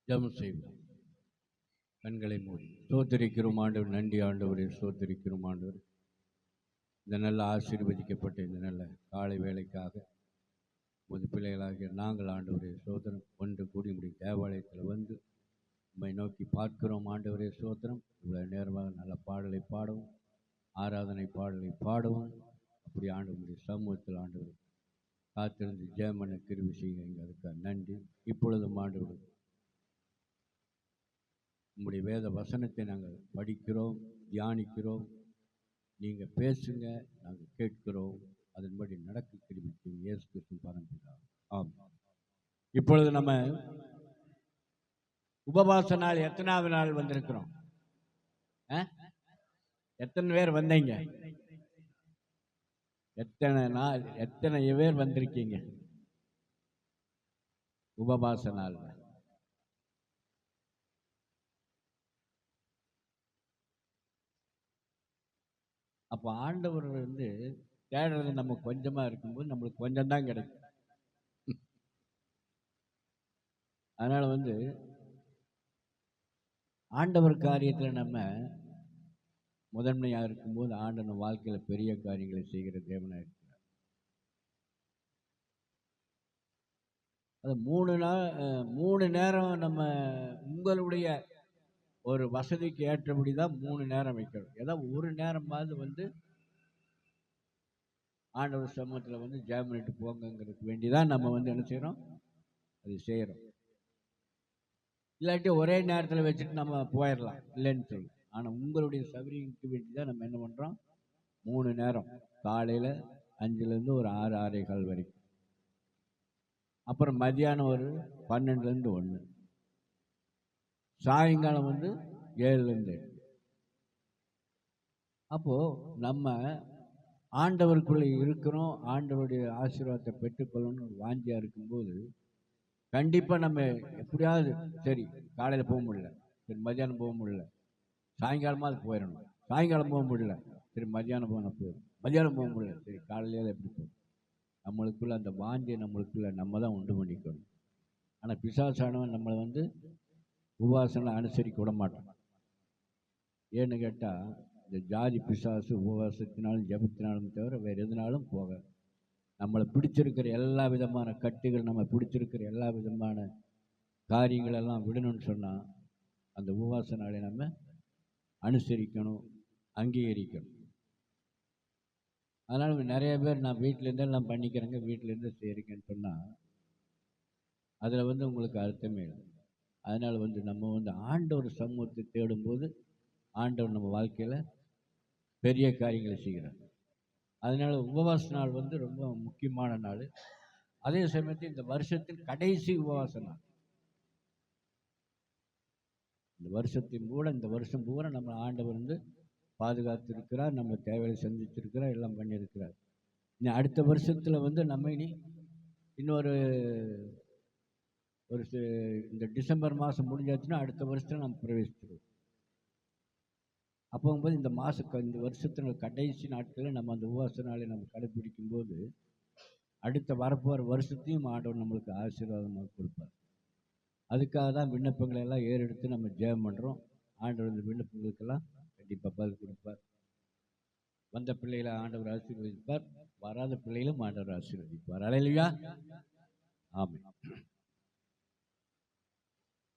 ஜெபம் செய்வோம். கண்களை மூடி ஸ்தோத்திரிக்கிறோம் ஆண்டவர். நன்றி ஆண்டவரே, ஸ்தோத்திரிக்கிறோம் ஆண்டவர். இந்த நல்ல ஆசீர்வதிக்கப்பட்ட இந்த நல்ல காலை வேலைக்காக உமது பிள்ளைகளாகிய நாங்கள் ஆண்டவரே சோதனம் ஒன்று கூடி முடியும் தேவாலயத்தில் வந்து உம்மை நோக்கி பார்க்கிறோம் ஆண்டவரே சோத்திரம். இவ்வளவு நேரமாக நல்ல பாடலை பாடவும், ஆராதனை பாடலை பாடவும், அப்படி ஆண்டவருடைய சமூகத்தில் ஆண்டவர் காத்திருந்து ஜெயமன கிருபை செய்யுங்க. அதுக்காக நன்றி. இப்பொழுதும் ஆண்டவர் உங்களுடைய வேத வசனத்தை நாங்கள் படிக்கிறோம், தியானிக்கிறோம். நீங்கள் பேசுங்க, நாங்கள் கேட்கிறோம். அதன்படி நடக்க கிருபை இயேசு கிறிஸ்து பரம்பிதா. ஆமாம். இப்பொழுது நம்ம உபவாச நாள் எத்தனாவது நாள் வந்திருக்கிறோம்? எத்தனை பேர் வந்தீங்க? எத்தனை நாள், எத்தனை பேர் வந்திருக்கீங்க உபவாச நாள்? அப்போ ஆண்டவர் தேடுறது நம்ம கொஞ்சமா இருக்கும்போது நம்மளுக்கு கொஞ்சம் தான் கிடைக்கும். அதனால ஆண்டவர் காரியத்தில் நம்ம முதன்மையாக இருக்கும்போது ஆண்டவர் வாழ்க்கையில் பெரிய காரியங்களை செய்கிற தேவனாக இருக்கிறார். அது 3 நேரம் நம்ம உங்களுடைய ஒரு வசதிக்கு ஏற்றபடி தான் 3 நேரம் வைக்கணும். ஏதாவது ஒரு நேரமாவது ஆண்டவர் சமூகத்தில் ஜெபம் பண்ணிட்டு போங்கிறதுக்கு வேண்டிதான் நம்ம என்ன செய்கிறோம், அது செய்கிறோம். இல்லாட்டி ஒரே நேரத்தில் வச்சுட்டு நம்ம போயிடலாம், இல்லைன்னு சொல்லி. ஆனால் உங்களுடைய சௌகரியத்துக்கு வேண்டி தான் நம்ம என்ன பண்ணுறோம், 3 நேரம், காலையில் 5லேருந்து ஒரு 6, 6:15 வரைக்கும், அப்புறம் மதியானம் ஒரு 12லேருந்து 1, சாயங்காலம் 7லேருந்து 8. அப்போது நம்ம ஆண்டவருக்குள்ளே இருக்கிறோம், ஆண்டவருடைய ஆசீர்வாதத்தை பெற்றுக்கொள்ளணும்னு வாஞ்சியாக இருக்கும்போது கண்டிப்பாக நம்ம எப்படியாவது சரி காலையில் போக முடியல, சரி மதியானம் போக முடியல, சாயங்காலமாக போயிடணும். சாயங்காலம் போக முடியல, சரி மதியானம் போயிடும். மதியானம் போக முடியல, சரி காலையிலே எப்படி போகும். நம்மளுக்குள்ள அந்த வாஞ்சியை நம்மளுக்குள்ள நம்ம தான் உண்டு பண்ணிக்கணும். ஆனால் பிசாசானவன் நம்மளை உபவாசனை அனுசரிக்க விட மாட்டான். ஏன்னு கேட்டால் இந்த ஜாதி பிசாசு உபவாசத்தினாலும் ஜபத்தினாலும் தவிர வேறு எதுனாலும் போக, நம்மளை பிடிச்சிருக்கிற எல்லா விதமான கட்டுகள், நம்ம பிடிச்சிருக்கிற எல்லா விதமான காரியங்களெல்லாம் விடணும்னு சொன்னால் அந்த உபவாச நாளை நம்ம அனுசரிக்கணும், அங்கீகரிக்கணும். அதனால் நிறைய பேர் நான் வீட்டிலேருந்தே எல்லாம் பண்ணிக்கிறேங்க, வீட்டிலேருந்து செய்கிறீங்கன்னு சொன்னால் அதில் உங்களுக்கு அர்த்தமே இல்லை. அதனால் நம்ம ஆண்டவர் சமூகத்தை தேடும்போது ஆண்டவர் நம்ம வாழ்க்கையில் பெரிய காரியங்களை செய்கிறார். அதனால் உபவாச நாள் ரொம்ப முக்கியமான நாள். அதே சமயத்தில் இந்த வருஷத்தின் கடைசி உபவாச நாள். இந்த வருஷத்தின் கூட இந்த வருஷம் பூரா நம்ம ஆண்டவர் பாதுகாத்து இருக்கிறார், நம்ம தேவையை சந்திச்சிருக்கிறார், எல்லாம் பண்ணியிருக்கிறார். இனி அடுத்த வருஷத்தில் நம்ம இன்னொரு இந்த டிசம்பர் மாதம் முடிஞ்சாச்சுன்னா அடுத்த வருஷத்தில் நம்ம பிரவேசிச்சிருவோம். அப்போ இந்த இந்த வருஷத்தின் கடைசி நாட்களில் நம்ம அந்த உபவாச நாளை நம்ம கடைபிடிக்கும் போது அடுத்த வரப்போகிற வருஷத்தையும் ஆண்டவர் நம்மளுக்கு ஆசீர்வாதமாக கொடுப்பார். அதுக்காக தான் விண்ணப்பங்களை எல்லாம் ஏறெடுத்து நம்ம ஜெபம் பண்ணுறோம். ஆண்டவர் இந்த விண்ணப்பங்களுக்கெல்லாம் கண்டிப்பாக பதில் கொடுப்பார். வந்த பிள்ளைகளை ஆண்டவர் ஆசீர்வதிப்பார், வராத பிள்ளைகளும் ஆண்டவர் ஆசீர்வதிப்பார். அல்லேலூயா, ஆமென்.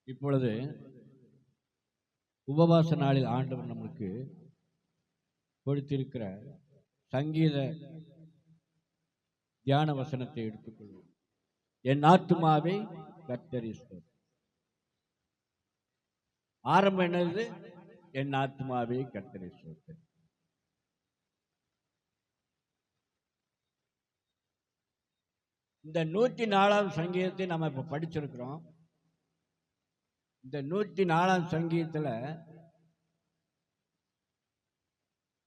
இப்பொழுது உபவாச நாளில் ஆண்டவர் நம்மளுக்கு கொடுத்திருக்கிற சங்கீத தியான வசனத்தை எடுத்துக்கொள்வோம். என் ஆத்துமாவே கர்த்தரை ஸ்தோத்திரி. ஆரம்பம் என்னது? என் ஆத்துமாவே கர்த்தரை ஸ்தோத்திரி. இந்த 104ஆம் சங்கீதத்தை நம்ம இப்ப படிச்சிருக்கிறோம். இந்த 104ஆம் சங்கீதத்துல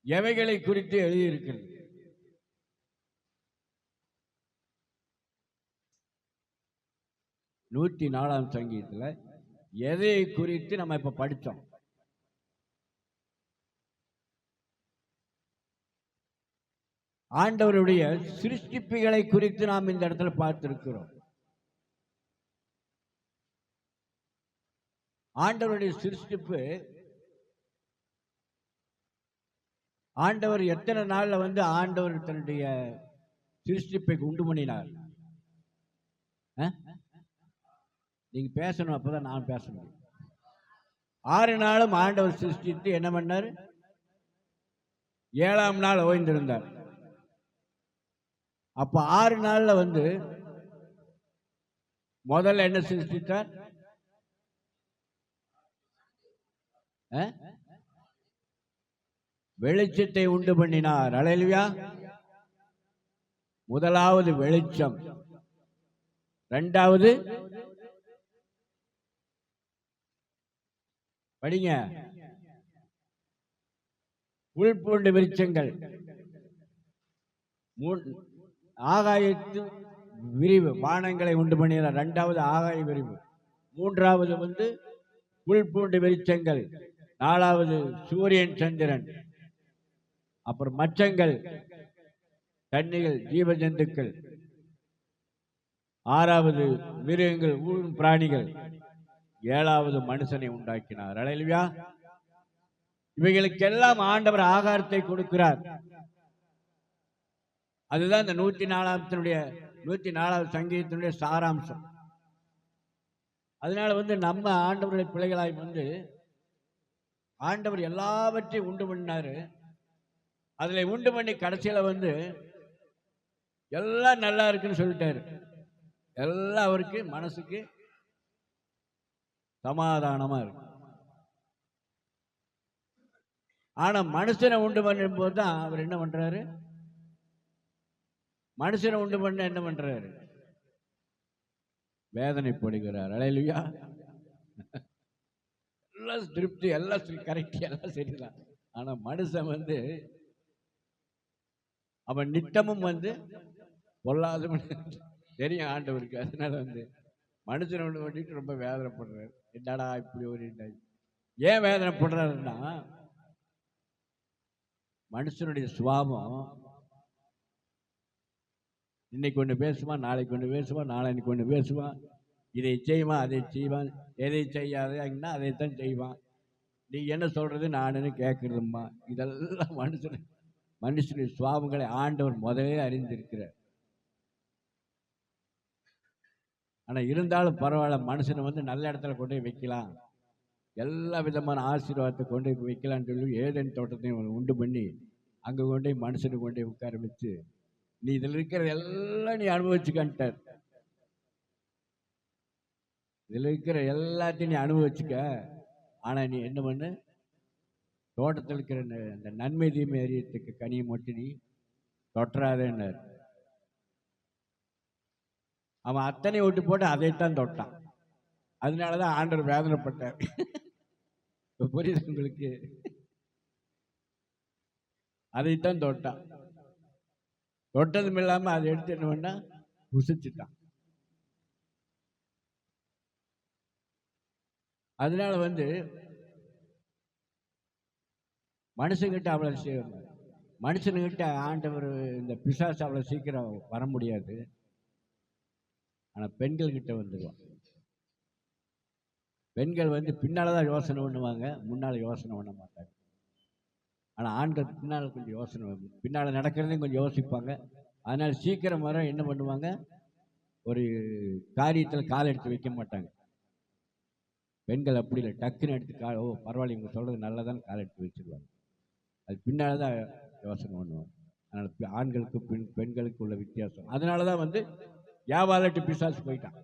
எவைகளை குறித்து எழுதியிருக்கிறது? நூற்றி 4ஆம் சங்கீதத்துல எதை குறித்து நம்ம இப்ப படிச்சோம்? ஆண்டவருடைய சிருஷ்டிப்புகளை குறித்து நாம் இந்த இடத்துல பார்த்திருக்கிறோம். ஆண்டவருடைய சிருஷ்டிப்பு, ஆண்டவர் எத்தனை நாள்ல வந்து ஆண்டவர் தன்னுடைய சிருஷ்டிப்பை உண்டு பண்ணினார்? நீங்க பேசணும், அப்பதான் நான் பேச முடியும். 6 நாளும் ஆண்டவர் சிருஷ்டித்து என்ன பண்ணார்? 7ஆம் நாள் ஓய்ந்திருந்தார். அப்ப 6 நாள்ல வந்து முதல்ல என்ன சிருஷ்டித்தார்? வெளிச்சத்தை உண்டு பண்ணினார். அல்லேலூயா. முதலாவது வெளிச்சம், இரண்டாவது படிங்க, புல்பூண்டு விருட்சங்கள், ஆகாயத்து விரிவு, வானங்களை உண்டு பண்ணினார். இரண்டாவது ஆகாய விரிவு, மூன்றாவது வந்து புல்பூண்டு விருட்சங்கள், நாலாவது சூரியன் சந்திரன், அப்புறம் மச்சங்கள், தண்ணிகள், ஜீவ ஜந்துக்கள், ஆறாவது மிருகங்கள், ஊரும் பிராணிகள், ஏழாவது மனுஷனை உண்டாக்கினார். அல்லேலூயா. இவைகளுக்கெல்லாம் ஆண்டவர் ஆகாரத்தை கொடுக்கிறார். அதுதான் இந்த 104வது சங்கீதத்தினுடைய சாராம்சம். அதனால வந்து நம்ம ஆண்டவருடைய பிள்ளைகளாய் வந்து ஆண்டவர் எல்லாவற்றையும் உண்டு பண்ணினாரு. அதுல உண்டு பண்ணி கடைசியில வந்து எல்லாம் நல்லா இருக்குன்னு சொல்லிட்டாரு. எல்லாம் அவருக்கு மனசுக்கு சமாதானமா இருக்கு. ஆனா மனுஷனை உண்டு பண்ணும் போது தான் அவர் என்ன பண்றாரு? மனுஷனை உண்டு பண்ண என்ன பண்றாரு? வேதனைப்படுகிறார். அல்லேலூயா. எல்லாம் திருப்தி, எல்லாம் கரெக்ட், எல்லாம் சரிதான். ஆனா மனுஷன் வந்து அவன் நித்தமும் வந்து பொல்லாத தெரியும் ஆண்டவருக்கு. அதனால வந்து மனுஷனை உண்டு பண்ணிட்டு ரொம்ப வேதனைப்படுறாரு. என்னடா இப்படி ஒரு ஏன் வேதனைப்படுறாருன்னா, மனுஷனுடைய சுபாவம் இன்னைக்கு ஒன்று பேசுவான், நாளைக்கு ஒன்று பேசுவான், நாளைக்கு ஒன்று பேசுவான், இதை செய்வான், அதை செய்வான், எதை செய்யாதன்னா அதைத்தான் செய்வான். நீ என்ன சொல்றது நானுன்னு கேட்கறதும்மா. இதெல்லாம் மனுஷனுடைய சுபாவங்களை ஆண்டவர் முதலே அறிந்திருக்கிறார். ஆனா இருந்தாலும் பரவாயில்ல, மனுஷனை வந்து நல்ல இடத்துல கொண்டு போய் வைக்கலாம், எல்லா விதமான ஆசீர்வாதத்தை கொண்டு போய் வைக்கலான்னு சொல்லி ஏதேன் தோட்டத்தையும் உண்டு பண்ணி அங்கே கொண்டு போய் மனுஷனை கொண்டு போய் உட்கார வச்சு, நீ இதில் இருக்கிற எல்லாம் நீ அனுபவிச்சுக்கான்ட்டார். இதில் இருக்கிற எல்லாத்தையும் நீ அனுபவிச்சுக்க. ஆனா நீ என்ன பண்ணு? தோட்டத்தில் இருக்கிற இந்த நன்மை தீமை அறியத்துக்கு கனியை மட்டும் நீ தொட்டுறாதேன்னார். அவன் அத்தனை விட்டு போட்டு அதைத்தான் தொட்டான். அதனாலதான் ஆண்டவர் வேதனைப்பட்டார். புரியுது உங்களுக்கு? அதைத்தான் தொட்டான். தொட்டதும் இல்லாம அதை எடுத்து என்ன பண்ணா புசிச்சுட்டான். அதனால வந்து மனுஷங்கிட்ட அவ்வளவு மனுஷனுக்கிட்ட ஆண்டவர் இந்த பிசாசு அவ்வளவு சீக்கிரம் வர முடியாது. ஆனா பெண்கள் கிட்ட வந்துடுவான். பெண்கள் வந்து பின்னால்தான் யோசனை பண்ணுவாங்க, முன்னால யோசனை பண்ண மாட்டாங்க. ஆனா ஆண்கள் பின்னால கொஞ்சம் யோசனை, பின்னால நடக்கிறதையும் கொஞ்சம் யோசிப்பாங்க. அதனால சீக்கிரம் வர என்ன பண்ணுவாங்க? ஒரு காரியத்தில் கால் எடுத்து வைக்க மாட்டாங்க. பெண்கள் அப்படி இல்லை, டக்குன்னு எடுத்து ஓ பரவாயில்ல இவங்க சொல்றது நல்லதான்னு கால் எடுத்து வச்சிருவாங்க. அது பின்னால்தான் யோசனை பண்ணுவாங்க. அதனால ஆண்களுக்கு பெண்களுக்கு உள்ள வித்தியாசம். அதனாலதான் வந்து ஏவாளட்டு பிசாசு போயிட்டான்.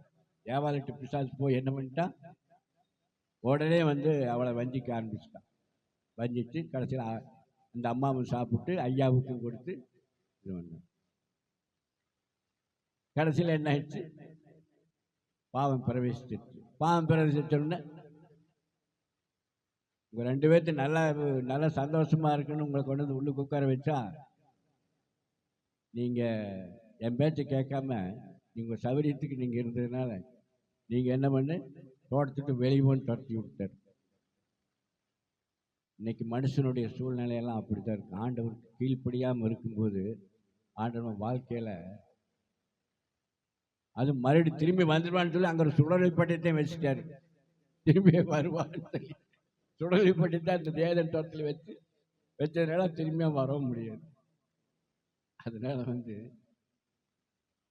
ஏவாளட்டு பிசாசு போய் என்ன பண்ணிட்டான்? உடனே வந்து அவளை வஞ்சிக்க ஆரம்பிச்சுட்டான். வஞ்சிச்சு கடைசியில் அந்த அம்மாவும் சாப்பிட்டு ஐயாவுக்கும் கொடுத்து இது பண்ண. கடைசியில் என்ன ஆயிடுச்சு? பாவம் பிரவேசிச்சிருச்சு. பாவம் பிரவேசிச்சோடனே உங்க 2 பேர்த்து நல்லா சந்தோஷமா இருக்குன்னு உங்களை கொண்டு வந்து உள்ளுக்கு உட்கார வச்சா, நீங்க என் பேச்சை கேட்காம நீங்க சௌகரியத்துக்கு நீங்க இருந்ததுனால நீங்க என்ன பண்ணு? தோட்டத்துக்கு வெளியே துரத்தி விட்டார். இன்னைக்கு மனுஷனுடைய சூழ்நிலையெல்லாம் அப்படித்தான் இருக்கு. ஆண்டவருக்கு கீழ்ப்படியாமல் இருக்கும்போது ஆண்டவன் வாழ்க்கையில அது மறுபடி திரும்பி வந்துடுவான்னு சொல்லி அங்கே ஒரு சுடலை பட்டத்தையும் வச்சுட்டாரு. திரும்பி வருவான்னு சொல்லி சுடலைப்பட்டு தான் இந்த தேதன் தோட்டத்தில் வச்சதுனால திரும்பியும் வரவும் முடியாது. அதனால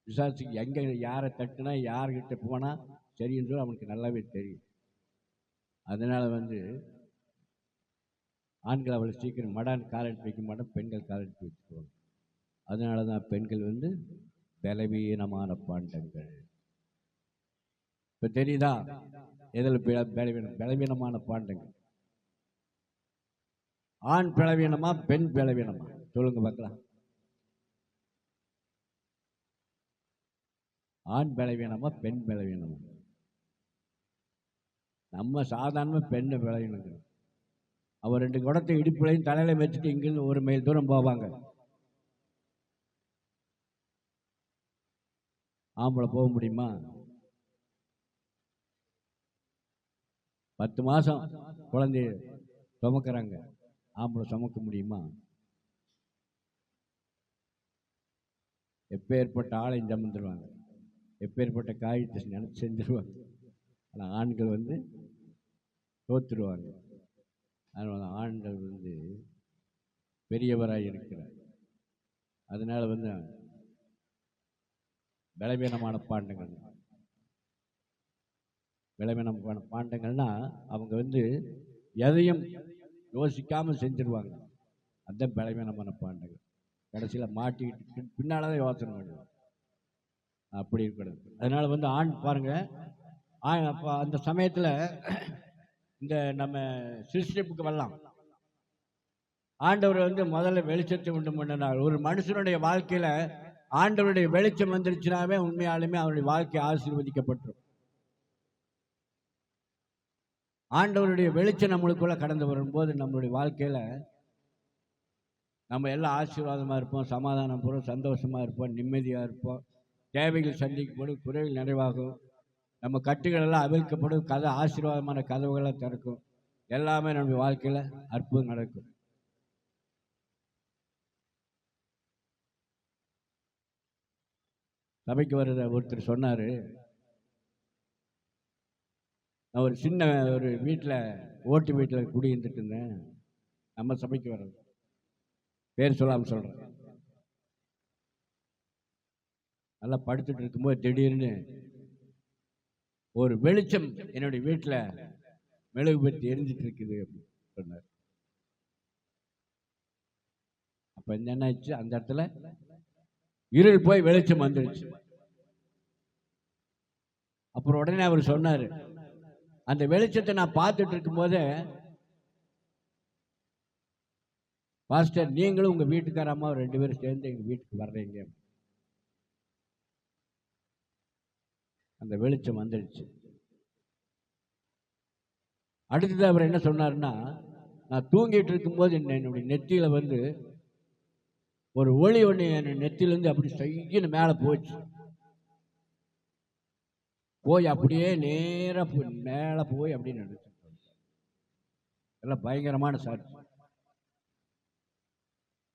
பிசாசுக்கு எங்கே யாரை தட்டுனா யார்கிட்ட போனால் சரின்னு சொல்லி அவனுக்கு நல்லாவே தெரியும். அதனால் ஆண்கள் அவளை சீக்கிரம் மடான் கால் எடுத்து வைக்க மாட்டோம், பெண்கள் கால் எடுத்து வச்சுக்குவாங்க. அதனால தான் பெண்கள் பலவீனமான பாண்டங்கள். இப்போ தெரியுதா எதில் பலவீனமான பாண்டங்கள்? ஆண் பலவீனமா பெண் பலவீனமா? சொல்லுங்க பார்க்கலாம். ஆண் பலவீனமா பெண் பலவீனமா? நம்ம சாதாரண பெண்ணு பலவீனங்கள். அவர் 2 குடத்தை இடுப்புலையும் தலையில வச்சுட்டு இங்கிருந்து 1 மைல் தூரம் போவாங்க. ஆம்பளை போக முடியுமா? 10 மாசம் குழந்தைய சுமக்கிறாங்க, ஆம்பளை சுமக்க முடியுமா? எப்பேற்பட்ட ஆளையும் சுமந்துருவாங்க, எப்பேற்பட்ட காயத்தை நினைச்சு செஞ்சிருவாங்க. ஆனால் ஆண்கள் தோத்துருவாங்க. அதனால ஆண்கள் பெரியவராக இருக்கிறார். அதனால பலவீனமான பாண்டங்கள். பலவீனமான பாண்டங்கள்னா அவங்க எதையும் யோசிக்காமல் செஞ்சிருவாங்க. அதுதான் பலவீனமான பாண்டங்கள். கடைசியில் மாட்டிக்கிட்டு பின்னால்தான் யோசனை பண்ணுவாங்க. அப்படி இருக்கிறது. அதனால ஆண் பாருங்க, அப்போ அந்த சமயத்தில் இந்த நம்ம சிருஷ்டிப்புக்கு வரலாம். ஆண்டவர் முதல்ல வெளிச்சத்தை உண்டு பண்ணினார். ஒரு மனுஷனுடைய வாழ்க்கையில ஆண்டவருடைய வெளிச்சம் வந்துருச்சுனாவே உண்மையாலுமே அவருடைய வாழ்க்கை ஆசீர்வதிக்கப்பட்டுரும். ஆண்டவருடைய வெளிச்சம் நம்மளுக்குள்ள கடந்து வரும்போது நம்மளுடைய வாழ்க்கையில நம்ம எல்லாம் ஆசீர்வாதமா இருப்போம், சமாதானம் போறோம், சந்தோஷமா இருப்போம், நிம்மதியா இருப்போம். தேவைகள் சந்திக்கப்படும், குறைகள் நிறைவாகும், நம்ம கட்டுகள் எல்லாம் அவிழ்க்கப்படும், ஆசீர்வாதமான கதவுகளை திறக்கும். எல்லாமே நம்ம வாழ்க்கையில அற்புதம் நடக்கும். சபைக்கு வர்ற ஒருத்தர் சொன்னாரு, நான் ஒரு சின்ன ஒரு வீட்டில் ஓட்டு வீட்டில் குடியிருந்துட்டு இருந்தேன். நம்ம சபைக்கு வர்றது பேர் சொல்லாமல் சொல்றேன். நல்லா படுத்துட்டு இருக்கும்போது திடீர்னு ஒரு வெளிச்சம் என்னுடைய வீட்டில் மெழுகுபத்தி எரிஞ்சிட்டு இருக்குது அப்படின்னு சொன்னார். அப்ப என்ன ஆச்சு, அந்த இடத்துல இருள் போய் வெளிச்சம் வந்துடுச்சு. அப்புறம் உடனே அவர் சொன்னாரு, அந்த வெளிச்சத்தை நான் பார்த்துட்டு இருக்கும் போது, பாஸ்டர் நீங்களும் உங்க வீட்டுக்கார அம்மா 2 பேரும் சேர்ந்து எங்க வீட்டுக்கு வர்றீங்க. அந்த வெளிச்சம் வந்துடுச்சு. அடுத்தது அவர் என்ன சொன்னார்னா, நான் தூங்கிட்டு இருக்கும்போது என்னுடைய நெத்தியில ஒரு ஒளி ஒண்ணு என் நெத்தியிலேருந்து அப்படி செய்யன்னு மேலே போச்சு. போய் அப்படியே நேரா மேலே போய் அப்படின்னு நினைச்சு எல்லாம் பயங்கரமான சாட்சி.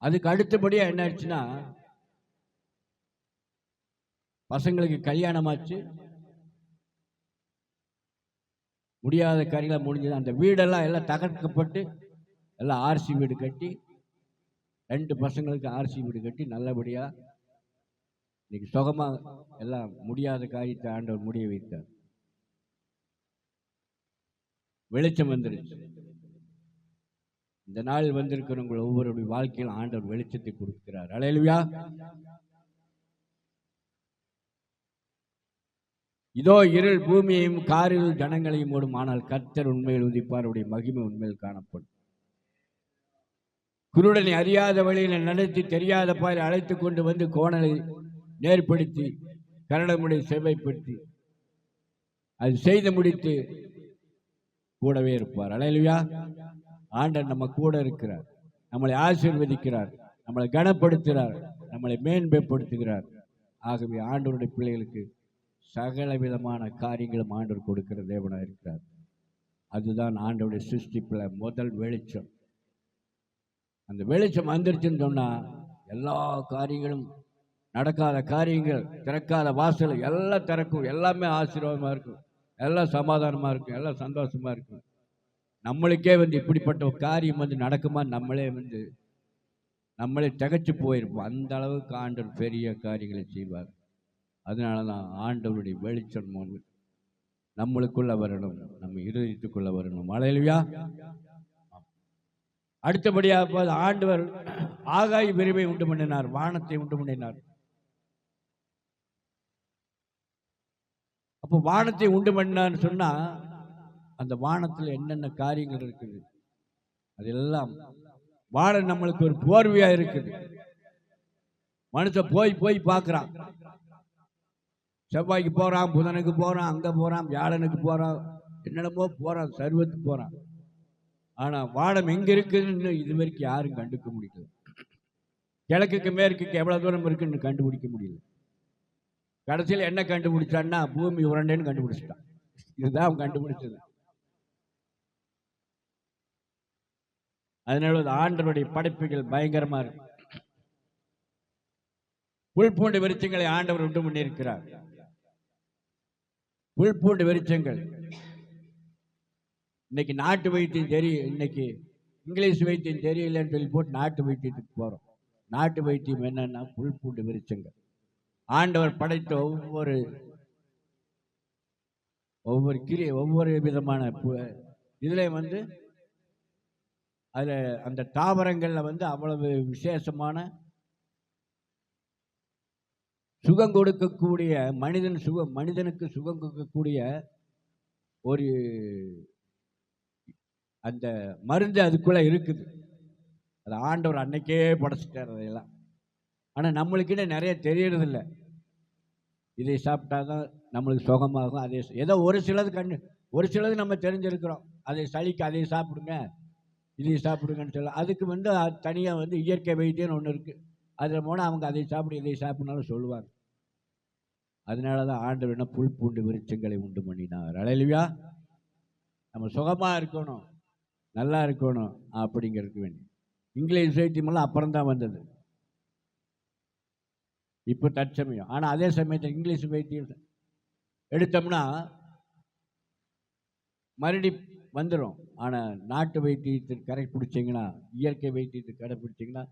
அதுக்கு அடுத்தபடியா என்ன ஆச்சுன்னா, பசங்களுக்கு கல்யாணமாச்சு, முடியாத காரியங்களா முடிஞ்சது. அந்த வீடெல்லாம் எல்லாம் தகர்க்கப்பட்டு எல்லாம் ஆர்சி வீடு கட்டி, 2 பசங்களுக்கு ஆர்சி வீடு கட்டி நல்லபடியா இன்னைக்கு சுகமா எல்லாம் முடியாத காரியத்தை ஆண்டவர் முடிய வைத்தார். வெளிச்சம் வந்துருச்சு. இந்த நாள் வந்திருக்கிறவங்க ஒவ்வொருடைய வாழ்க்கையில் ஆண்டவர் வெளிச்சத்தை கொடுக்கிறார். அல்லேலூயா. இதோ இருள் பூமியையும் காரில் ஜனங்களையும் மூடும், ஆனால் கர்த்தர் உண்மையில் உதிப்பார், அவருடைய மகிமை உண்மையில் காணப்படும். குருடனை அறியாத வழியில் நடத்தி தெரியாத பால் அழைத்து கொண்டு கோணலை நேர்படுத்தி கரடமுடைய செவ்வாய்ப்படுத்தி அது செய்து முடித்து கூடவே இருப்பார். அல்லேலூயா. ஆண்டவர் நம்ம கூட இருக்கிறார், நம்மளை ஆசீர்வதிக்கிறார், நம்மளை கனப்படுத்துகிறார், நம்மளை மேன்மைப்படுத்துகிறார். ஆகவே ஆண்டவருடைய பிள்ளைகளுக்கு சகல விதமான காரியங்களும் ஆண்டவர் கொடுக்கிற தேவனாக இருக்கிறார். அதுதான் ஆண்டவருடைய சிருஷ்டிப்புல முதல் வெளிச்சம். அந்த வெளிச்சம் வந்துருச்சுன்னு சொன்னா எல்லா காரியங்களும், நடக்காத காரியங்கள், திறக்காத வாசல் எல்லாம் திறக்கும், எல்லாமே ஆசீர்வாதமா இருக்கும். எல்லாம் சமாதானமாக இருக்கும், எல்லாம் சந்தோஷமாக இருக்கும். நம்மளுக்கே இப்படிப்பட்ட ஒரு காரியம் நடக்குமா, நம்மளே திகைச்சு போயிருப்போம். அந்த அளவுக்கு ஆண்டவர் பெரிய காரியங்களை செய்வார். அதனால தான் ஆண்டவருடைய வெளிச்சம் நம்மளுக்குள்ள வரணும், நம்ம இருதயத்துக்குள்ள வரணும். அல்லேலூயா. அடுத்தபடியாக ஆண்டவர் ஆகாய விரிவை உண்டு பண்ணினார், வானத்தை உண்டு பண்ணினார். அப்போ வானத்தை உண்டு பண்ணான்னு சொன்னா அந்த வானத்தில் என்னென்ன காரியங்கள் இருக்குது அதெல்லாம் வானம் நம்மளுக்கு ஒரு போர்வையா இருக்குது. மனுஷன் போய் போய் பார்க்கிறான், செவ்வாய்க்கு போறான், புதனுக்கு போறான், அங்க போறான், வியாழனுக்கு போறான், என்னென்னமோ போறான், சர்வத்துக்கு போறான். ஆனா வானம் எங்க இருக்குன்னு இது வரைக்கும் யாரும் கண்டுக்க முடியல. கிழக்குக்கு மேற்குக்கு எவ்வளவு தூரம் இருக்குன்னு கண்டுபிடிக்க முடியல. கடைசியில் என்ன கண்டுபிடிச்சான்னா பூமி உருண்டைன்னு கண்டுபிடிச்சிட்டான். இதுதான் அவன் கண்டுபிடிச்சது. அதனால ஆண்டவருடைய படைப்புகள் பயங்கரமா இருக்கு. புல் பூண்டு விருட்சங்களை ஆண்டவர் உண்டு பண்ணியிருக்கிறார். புல் பூண்டு விருட்சங்கள் இன்னைக்கு நாட்டு வைத்தியம் தெரியும், இன்னைக்கு இங்கிலீஷ் வைத்தியம் தெரியலன்னு சொல்லி போட்டு நாட்டு வைத்தியத்துக்கு போறோம். நாட்டு வைத்தியம் என்னன்னா புல் பூண்டு விருட்சங்கள். ஆண்டவர் படைத்த ஒவ்வொரு விதமான இதுல அதுல அந்த தாவரங்கள்ல அவ்வளவு விசேஷமான சுகம் கொடுக்கக்கூடிய மனிதனுக்கு சுகம் கொடுக்கக்கூடிய ஒரு அந்த மருந்து அதுக்குள்ள இருக்குது. அது ஆண்டவர் அன்னைக்கே படைச்சிட்டார் அதையெல்லாம். ஆனா நம்மளுக்கிட்ட நிறைய தெரியறதில்லை. இதை சாப்பிட்டாதான் நம்மளுக்கு சுகமாகும். அதே ஏதோ ஒரு சிலது நம்ம தெரிஞ்சிருக்கிறோம். அதை சளிக்கு அதை சாப்பிடுங்க, இதை சாப்பிடுங்கன்னு சொல்ல. அதுக்கு தனியாக இயற்கை வைத்தியம்னு ஒன்று இருக்கு. அதில் போனால் அவங்க அதை சாப்பிடு இதை சாப்பிடனாலும் சொல்லுவாங்க. அதனால தான் ஆண்டவர் என்ன புல் பூண்டு விருட்சங்களை உண்டு பண்ணினார். அல்லேலூயா. நம்ம சுகமாக இருக்கணும், நல்லா இருக்கணும் அப்படிங்கிறதுக்கு வேண்டி. இங்கிலீஷ் வைத்தியமெல்லாம் அப்புறம் தான் வந்தது, இப்போ தற்சமயம். ஆனால் அதே சமயத்தில் இங்கிலீஷ் வைத்தியம் எடுத்தோம்னா மறுபடி வந்துடும். ஆனால் நாட்டு வைத்தியத்துக்கு கடைப்பிடிச்சிங்கன்னா, இயற்கை வைத்தியத்துக்கு கடைப்பிடிச்சிங்கன்னா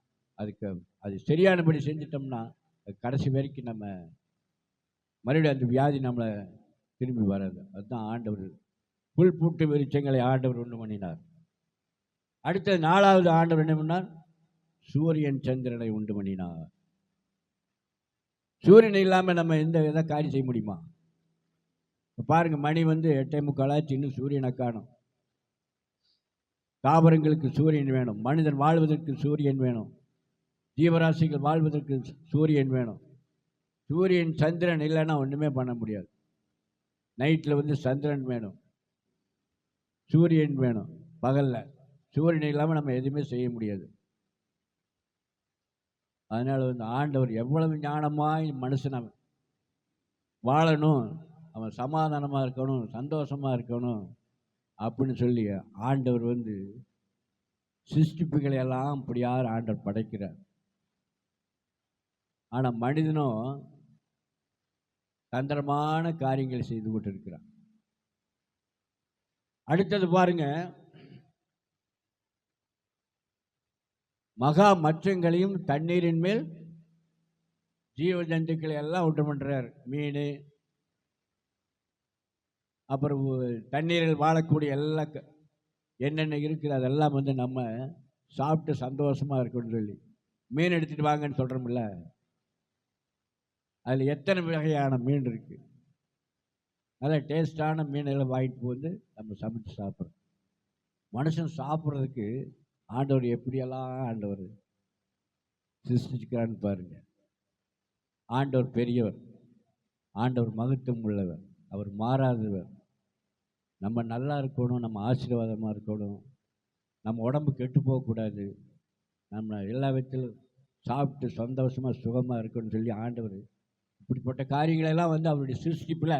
அது சரியானபடி செஞ்சிட்டோம்னா கடைசி வரைக்கும் நம்ம மறுபடியும் அந்த வியாதி நம்மளை திரும்பி வராது. அதுதான் ஆண்டவர் புல் பூட்டு விருட்சங்களை ஆண்டவர் உண்டு பண்ணினார். அடுத்தது 4வது ஆண்டவர் என்ன பண்ணார்? சூரியன் சந்திரனை உண்டு பண்ணினார். சூரியன் இல்லாமல் நம்ம எந்த காரியம் செய்ய முடியுமா? பாருங்க, மணி 8:45 ஆச்சு, இன்னும் சூரியனை காணும். தாவரங்களுக்கு சூரியன் வேணும், மனிதன் வாழ்வதற்கு சூரியன் வேணும், ஜீவராசிகள் வாழ்வதற்கு சூரியன் வேணும். சூரியன் சந்திரன் இல்லைன்னா ஒன்றுமே பண்ண முடியாது. நைட்டில் சந்திரன் வேணும், சூரியன் வேணும். பகலில் சூரியன் இல்லாமல் நம்ம எதுவுமே செய்ய முடியாது. அதனால் ஆண்டவர் எவ்வளவு ஞானமாய் மனுஷனை வாழணும், அவன் சமாதானமாக இருக்கணும், சந்தோஷமாக இருக்கணும் அப்படின்னு சொல்லி ஆண்டவர் சிருஷ்டிப்புகளை எல்லாம் அப்படியார் ஆண்டவர் படைக்கிறார். ஆனால் மனிதனும் தந்திரமான காரியங்களை செய்து கொண்டு இருக்கிறான். அடுத்தது பாருங்க, மகா மச்சங்களையும் தண்ணீரின் மேல் ஜீவ ஜந்துக்களை எல்லாம் உண்டு பண்றார். மீன், அப்புறம் தண்ணீரில் வாழக்கூடிய எல்லாம் என்னென்ன இருக்குது அதெல்லாம் நம்ம சாப்பிட்டு சந்தோஷமா இருக்கணும்னு சொல்லி மீன் எடுத்துட்டு வாங்கன்னு சொல்றோம்ல, அதில் எத்தனை வகையான மீன் இருக்கு. நல்ல டேஸ்டான மீனெல்லாம் வாங்கிட்டு நம்ம சமைச்சு சாப்பிட்றோம். மனுஷன் சாப்பிட்றதுக்கு ஆண்டவர் எப்படியெல்லாம் ஆண்டவர் சிருஷ்டிக்கிறான்னு பாருங்க. ஆண்டவர் பெரியவர், ஆண்டவர் மகத்துவம் உள்ளவர், அவர் மாறாதவர். நம்ம நல்லா இருக்கணும், நம்ம ஆசீர்வாதமாக இருக்கணும், நம்ம உடம்பு கெட்டு போகக்கூடாது, நம்ம எல்லா விதத்திலும் சாப்பிட்டு சந்தோஷமாக சுகமாக இருக்கணும்னு சொல்லி ஆண்டவர் இப்படிப்பட்ட காரியங்களெல்லாம் அவருடைய சிருஷ்டிப்பில்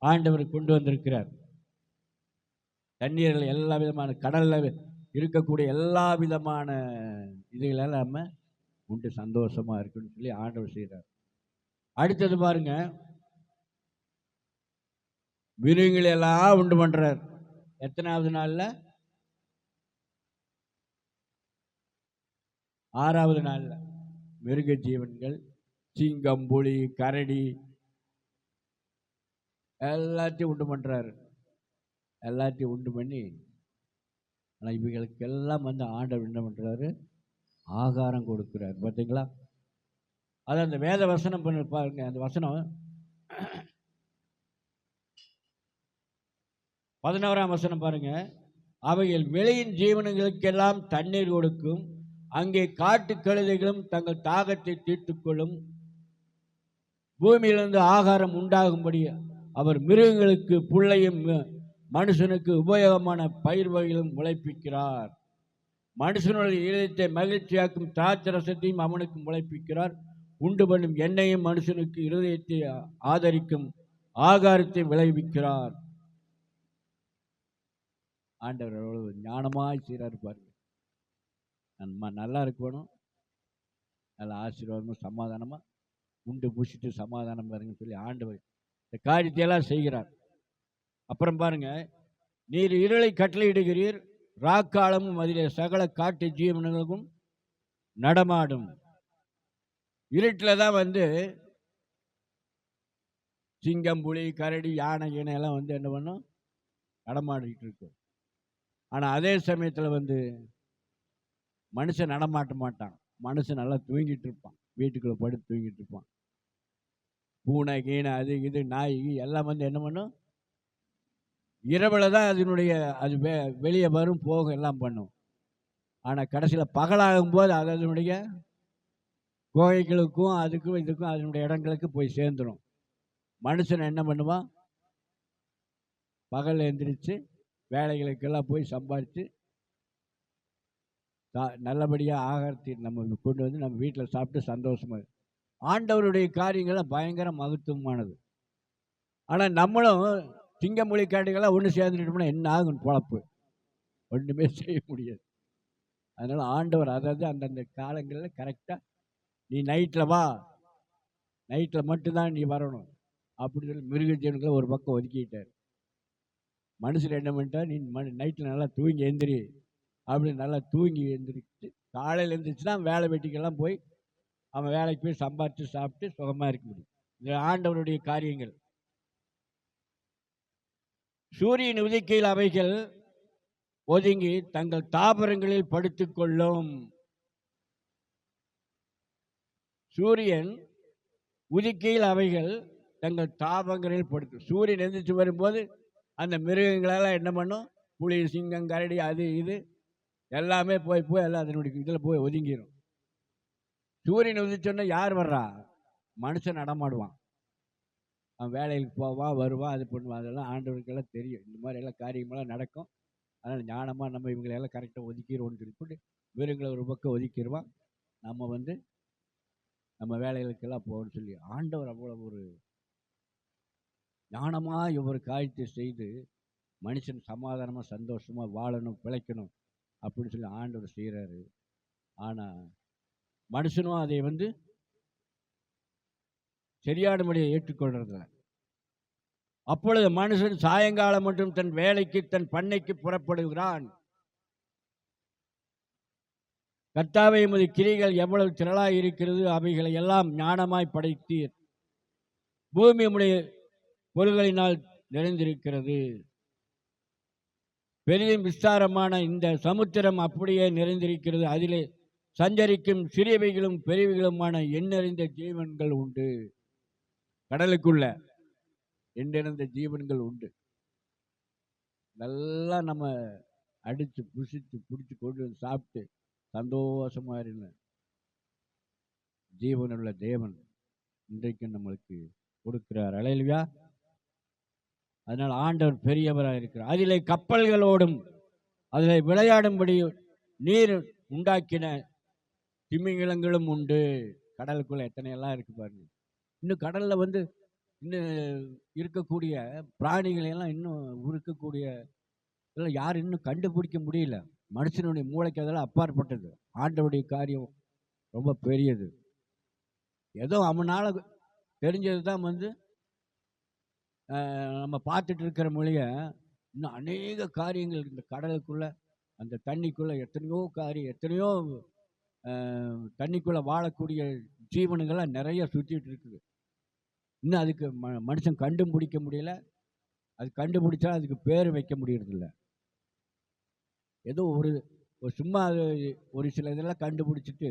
ஆண்டவர் கொண்டு வந்திருக்கிறார். தண்ணீரில் எல்லா விதமான, கடலில் இருக்கக்கூடிய எல்லா விதமான இதுகளெல்லாம் நம்ம உண்டு சந்தோஷமாக இருக்குன்னு சொல்லி ஆண்டவர் செய்கிறார். அடுத்தது பாருங்க, மிருகங்களை எல்லாம் உண்டு பண்றார். எத்தனாவது நாள்ல? 6வது நாள்ல மிருக ஜீவன்கள், சிங்கம், புலி, கரடி எல்லாத்தையும் உண்டு பண்றாரு. எல்லாத்தையும் உண்டு பண்ணி, ஆனா இவைகளுக்கு எல்லாம் வந்து ஆண்டவர் என்ன பண்றாரு? ஆகாரம் கொடுக்கிறார். பார்த்தீங்களா? அது அந்த வேத வசனம் பண்ண பாருங்க. அந்த வசனம் 11ஆம் வசனம் பாருங்க. அவைகள் வெளியின் ஜீவனங்களுக்கெல்லாம் தண்ணீர் கொடுக்கும், அங்கே காட்டு கழுதைகளும் தங்கள் தாகத்தை தீர்த்துக் கொள்ளும், பூமியிலிருந்து ஆகாரம் உண்டாகும்படி அவர் மிருகங்களுக்கு புல்லையும் மனுஷனுக்கு உபயோகமான பயிர் வகைகளும் முளைப்பிக்கிறார். மனுஷனுடைய இதயத்தை மகிழ்ச்சியாக்கும் திராட்சரசத்தையும் அவனுக்கு முளைப்பிக்கிறார். உண்டு பண்ணும் எண்ணெயும் மனுஷனுக்கு இருதயத்தை ஆதரிக்கும் ஆகாரத்தை விளைவிக்கிறார். ஆண்டவர் எவ்வளவு ஞானமாய் செய்கிறார் பாருங்க. நம்ம நல்லா இருக்கணும், நல்ல ஆசீர்வாதமும் சமாதானமா உண்டு பூசிட்டு சமாதானம் பாருங்கன்னு சொல்லி ஆண்டவர் இந்த காரியத்தையெல்லாம் செய்கிறார். அப்புறம் பாருங்க, நீர் இருளை கட்டளையிடுகிறீர், ராக்காலமும் அதிலே சகல காட்டு ஜீவனங்களுக்கும் நடமாடும். இருட்டில் தான் வந்து சிங்கம், புலி, கரடி, யானை எல்லாம் வந்து என்ன பண்ணும்? நடமாடிட்டு இருக்கும். ஆனால் அதே சமயத்தில் வந்து மனுஷன் நடமாட்ட மாட்டான். மனுஷன் நல்லா தூங்கிட்டு இருப்பான், வீட்டுக்குள்ளே படுத்து தூங்கிட்டு இருப்பான். பூனை கீனை அது இது நாய் எல்லாம் வந்து என்ன பண்ணும்? இரவில் தான் அது வெளியே வரும், போகும், எல்லாம் பண்ணும். ஆனால் கடைசியில் பகலாகும்போது அது அதனுடைய குகைகளுக்கும் அதுக்கும் இதுக்கும் அதனுடைய இடங்களுக்கு போய் சேர்ந்துடும். மனுஷன் என்ன பண்ணுவான்? பகல் எந்திரிச்சு வேலைகளுக்கெல்லாம் போய் சம்பாதிச்சு நல்லபடியாக ஆகாரத்தை நம்ம கொண்டு வந்து நம்ம வீட்டில் சாப்பிட்டு சந்தோஷமாக. ஆண்டவருடைய காரியங்கள்லாம் பயங்கர மகத்துவமானது. ஆனால் நம்மளும் சிங்கமொழி காட்டுகள்லாம் ஒன்று சேர்ந்துட்டோம்னா என்ன ஆகும்? பொழப்பு ஒன்றுமே செய்ய முடியாது. அதனால் ஆண்டவர் அதாவது அந்தந்த காலங்களில் கரெக்டாக நீ நைட்டில் வா, நைட்டில் மட்டும்தான் நீ வரணும் அப்படி சொல்லி மிருக ஜீவன்களை ஒரு பக்கம் ஒதுக்கிட்டார். மனுஷன் என்ன பண்ணிட்டார்? நீ நைட்டில் நல்லா தூங்கி எந்திரி அப்படி நல்லா தூங்கி எழுந்திரிச்சு காலையில் எழுந்திரிச்சுன்னா வேலை வெட்டிக்கெல்லாம் போய் அவன் வேலைக்கு போய் சம்பாதிச்சு சாப்பிட்டு சுகமாக இருக்க முடியும். இது ஆண்டவருடைய காரியங்கள். சூரியன் உதிக்கையில் அவைகள் ஒதுங்கி தங்கள் தாபரங்களில் படுத்துக் கொள்ளும். சூரியன் உதிக்கையில் அவைகள் தங்கள் தாபங்களில் படுத்து, சூரியன் எந்திரிச்சு வரும்போது அந்த மிருகங்களெல்லாம் என்ன பண்ணும்? புலி, சிங்கம், கரடி அது இது எல்லாமே போய் எல்லாம் அதனுடைய இதில் போய் ஒதுங்கிடும். சூரியன் உதிச்சோன்னா யார் வர்றா? மனுஷன் நடமாடுவான், அவன் வேலைக்கு போவான், வருவான், அது பண்ணுவான். அதெல்லாம் ஆண்டவருக்கெல்லாம் தெரியும். இந்த மாதிரி எல்லாம் காரியமெல்லாம் நடக்கும். அதனால் ஞானமாக நம்ம இவங்களெல்லாம் கரெக்டாக ஒதுக்கிடுவோன்னு சொல்லிட்டு மிருகங்களை ஒரு பக்கம் ஒதுக்கிடுவான். நம்ம வந்து நம்ம வேலைகளுக்கெல்லாம் போகணும்னு சொல்லி ஆண்டவர் அவ்வளோ ஒரு ஞானமாக ஒவ்வொரு காரியத்தை செய்து மனுஷன் சமாதானமாக சந்தோஷமாக வாழணும், பிழைக்கணும் அப்படின்னு சொல்லி ஆண்டவர் செய்கிறாரு. ஆனால் மனுஷனும் அதை வந்து சரியான முறையை ஏற்றுக்கொள்றதில்ல. அப்பொழுது மனுஷன் சாயங்காலம் மட்டும் தன் வேலைக்கு தன் பண்ணைக்கு புறப்படுகிறான். கர்த்தாவே, உமது கிரிகள் எவ்வளவு திரளாய் இருக்கிறது, அவைகளை எல்லாம் ஞானமாய் படைத்தீர். பூமி உம்முடைய பொருள்களினால் நிறைந்திருக்கிறது. பெரிதும் விஸ்தாரமான இந்த சமுத்திரம் அப்படியே நிறைந்திருக்கிறது. அதிலே சஞ்சரிக்கும் சிறியவைகளும் பெரியவைகளுமான எண்ணறிந்த ஜீவன்கள் உண்டு. கடலுக்குள்ள எண்ணறிந்த ஜீவன்கள் உண்டு. நல்லா நம்ம அடித்து புசித்து பிடிச்சி கொண்டு வந்து சாப்பிட்டு சந்தோஷமா இருந்த ஜீவனுள்ள தேவன் இன்றைக்கு நம்மளுக்கு கொடுக்கிறார். அல்லேலூயா. அதனால் ஆண்டவர் பெரியவராக இருக்கிறார். அதிலே கப்பல்களோடும் அதில் விளையாடும்படி நீர் உண்டாக்கின திமிங்கிலங்களும் உண்டு. கடலுக்குள்ள எத்தனையெல்லாம் இருக்கு பாருங்க. இன்னும் கடலில் வந்து இன்னும் இருக்கக்கூடிய பிராணிகளையெல்லாம் இன்னும் இருக்கக்கூடிய இதெல்லாம் யாரும் இன்னும் கண்டுபிடிக்க முடியல. மனுஷனுடைய மூளைக்கு அதெல்லாம் அப்பாற்பட்டது. ஆண்டவருடைய காரியம் ரொம்ப பெரியது. ஏதோ அவனால் தெரிஞ்சது தான் வந்து நம்ம பார்த்துட்டு இருக்கிற மொழிய இன்னும் அநேக காரியங்கள் இந்த கடலுக்குள்ள, அந்த தண்ணிக்குள்ள எத்தனையோ காரியம், எத்தனையோ தண்ணிக்குள்ள வாழக்கூடிய ஜீவனுங்கள்லாம் நிறைய சுற்றிட்டு இருக்குது. இன்னும் அதுக்கு மனுஷன் கண்டுபிடிக்க முடியல. அது கண்டுபிடிச்சா அதுக்கு பேர் வைக்க முடியறதில்ல. ஏதோ ஒரு சும்மா அது ஒரு சில இதெல்லாம் கண்டுபிடிச்சிட்டு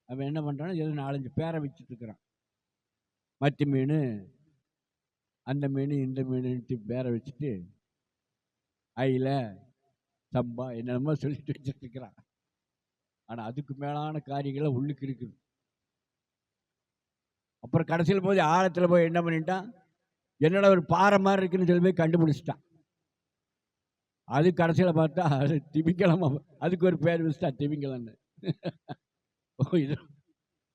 அவன் என்ன பண்ணுறான்னா ஏதோ 4-5 பேரை வச்சுட்டு இருக்கிறான். மத்தி மீன், அந்த மீன், இந்த மீனுன்ட்டு பேரை வச்சுட்டு ஐல, சம்பா என்னென்னமோ சொல்லிட்டு வச்சுட்டு இருக்கிறான். ஆனால் அதுக்கு மேலான காரியங்கள்லாம் உள்ளுக்கு இருக்குது. அப்புறம் கடைசியில் போய் ஆழத்தில் போய் என்ன பண்ணிட்டான், என்னோட ஒரு பாறை மாதிரி இருக்குன்னு சொல்லி போய் கண்டுபிடிச்சிட்டான். அது கடைசியில் பார்த்தா அது திமிங்கலம். அதுக்கு ஒரு பேர் வச்சுட்டா திமிங்கலன்னு. இது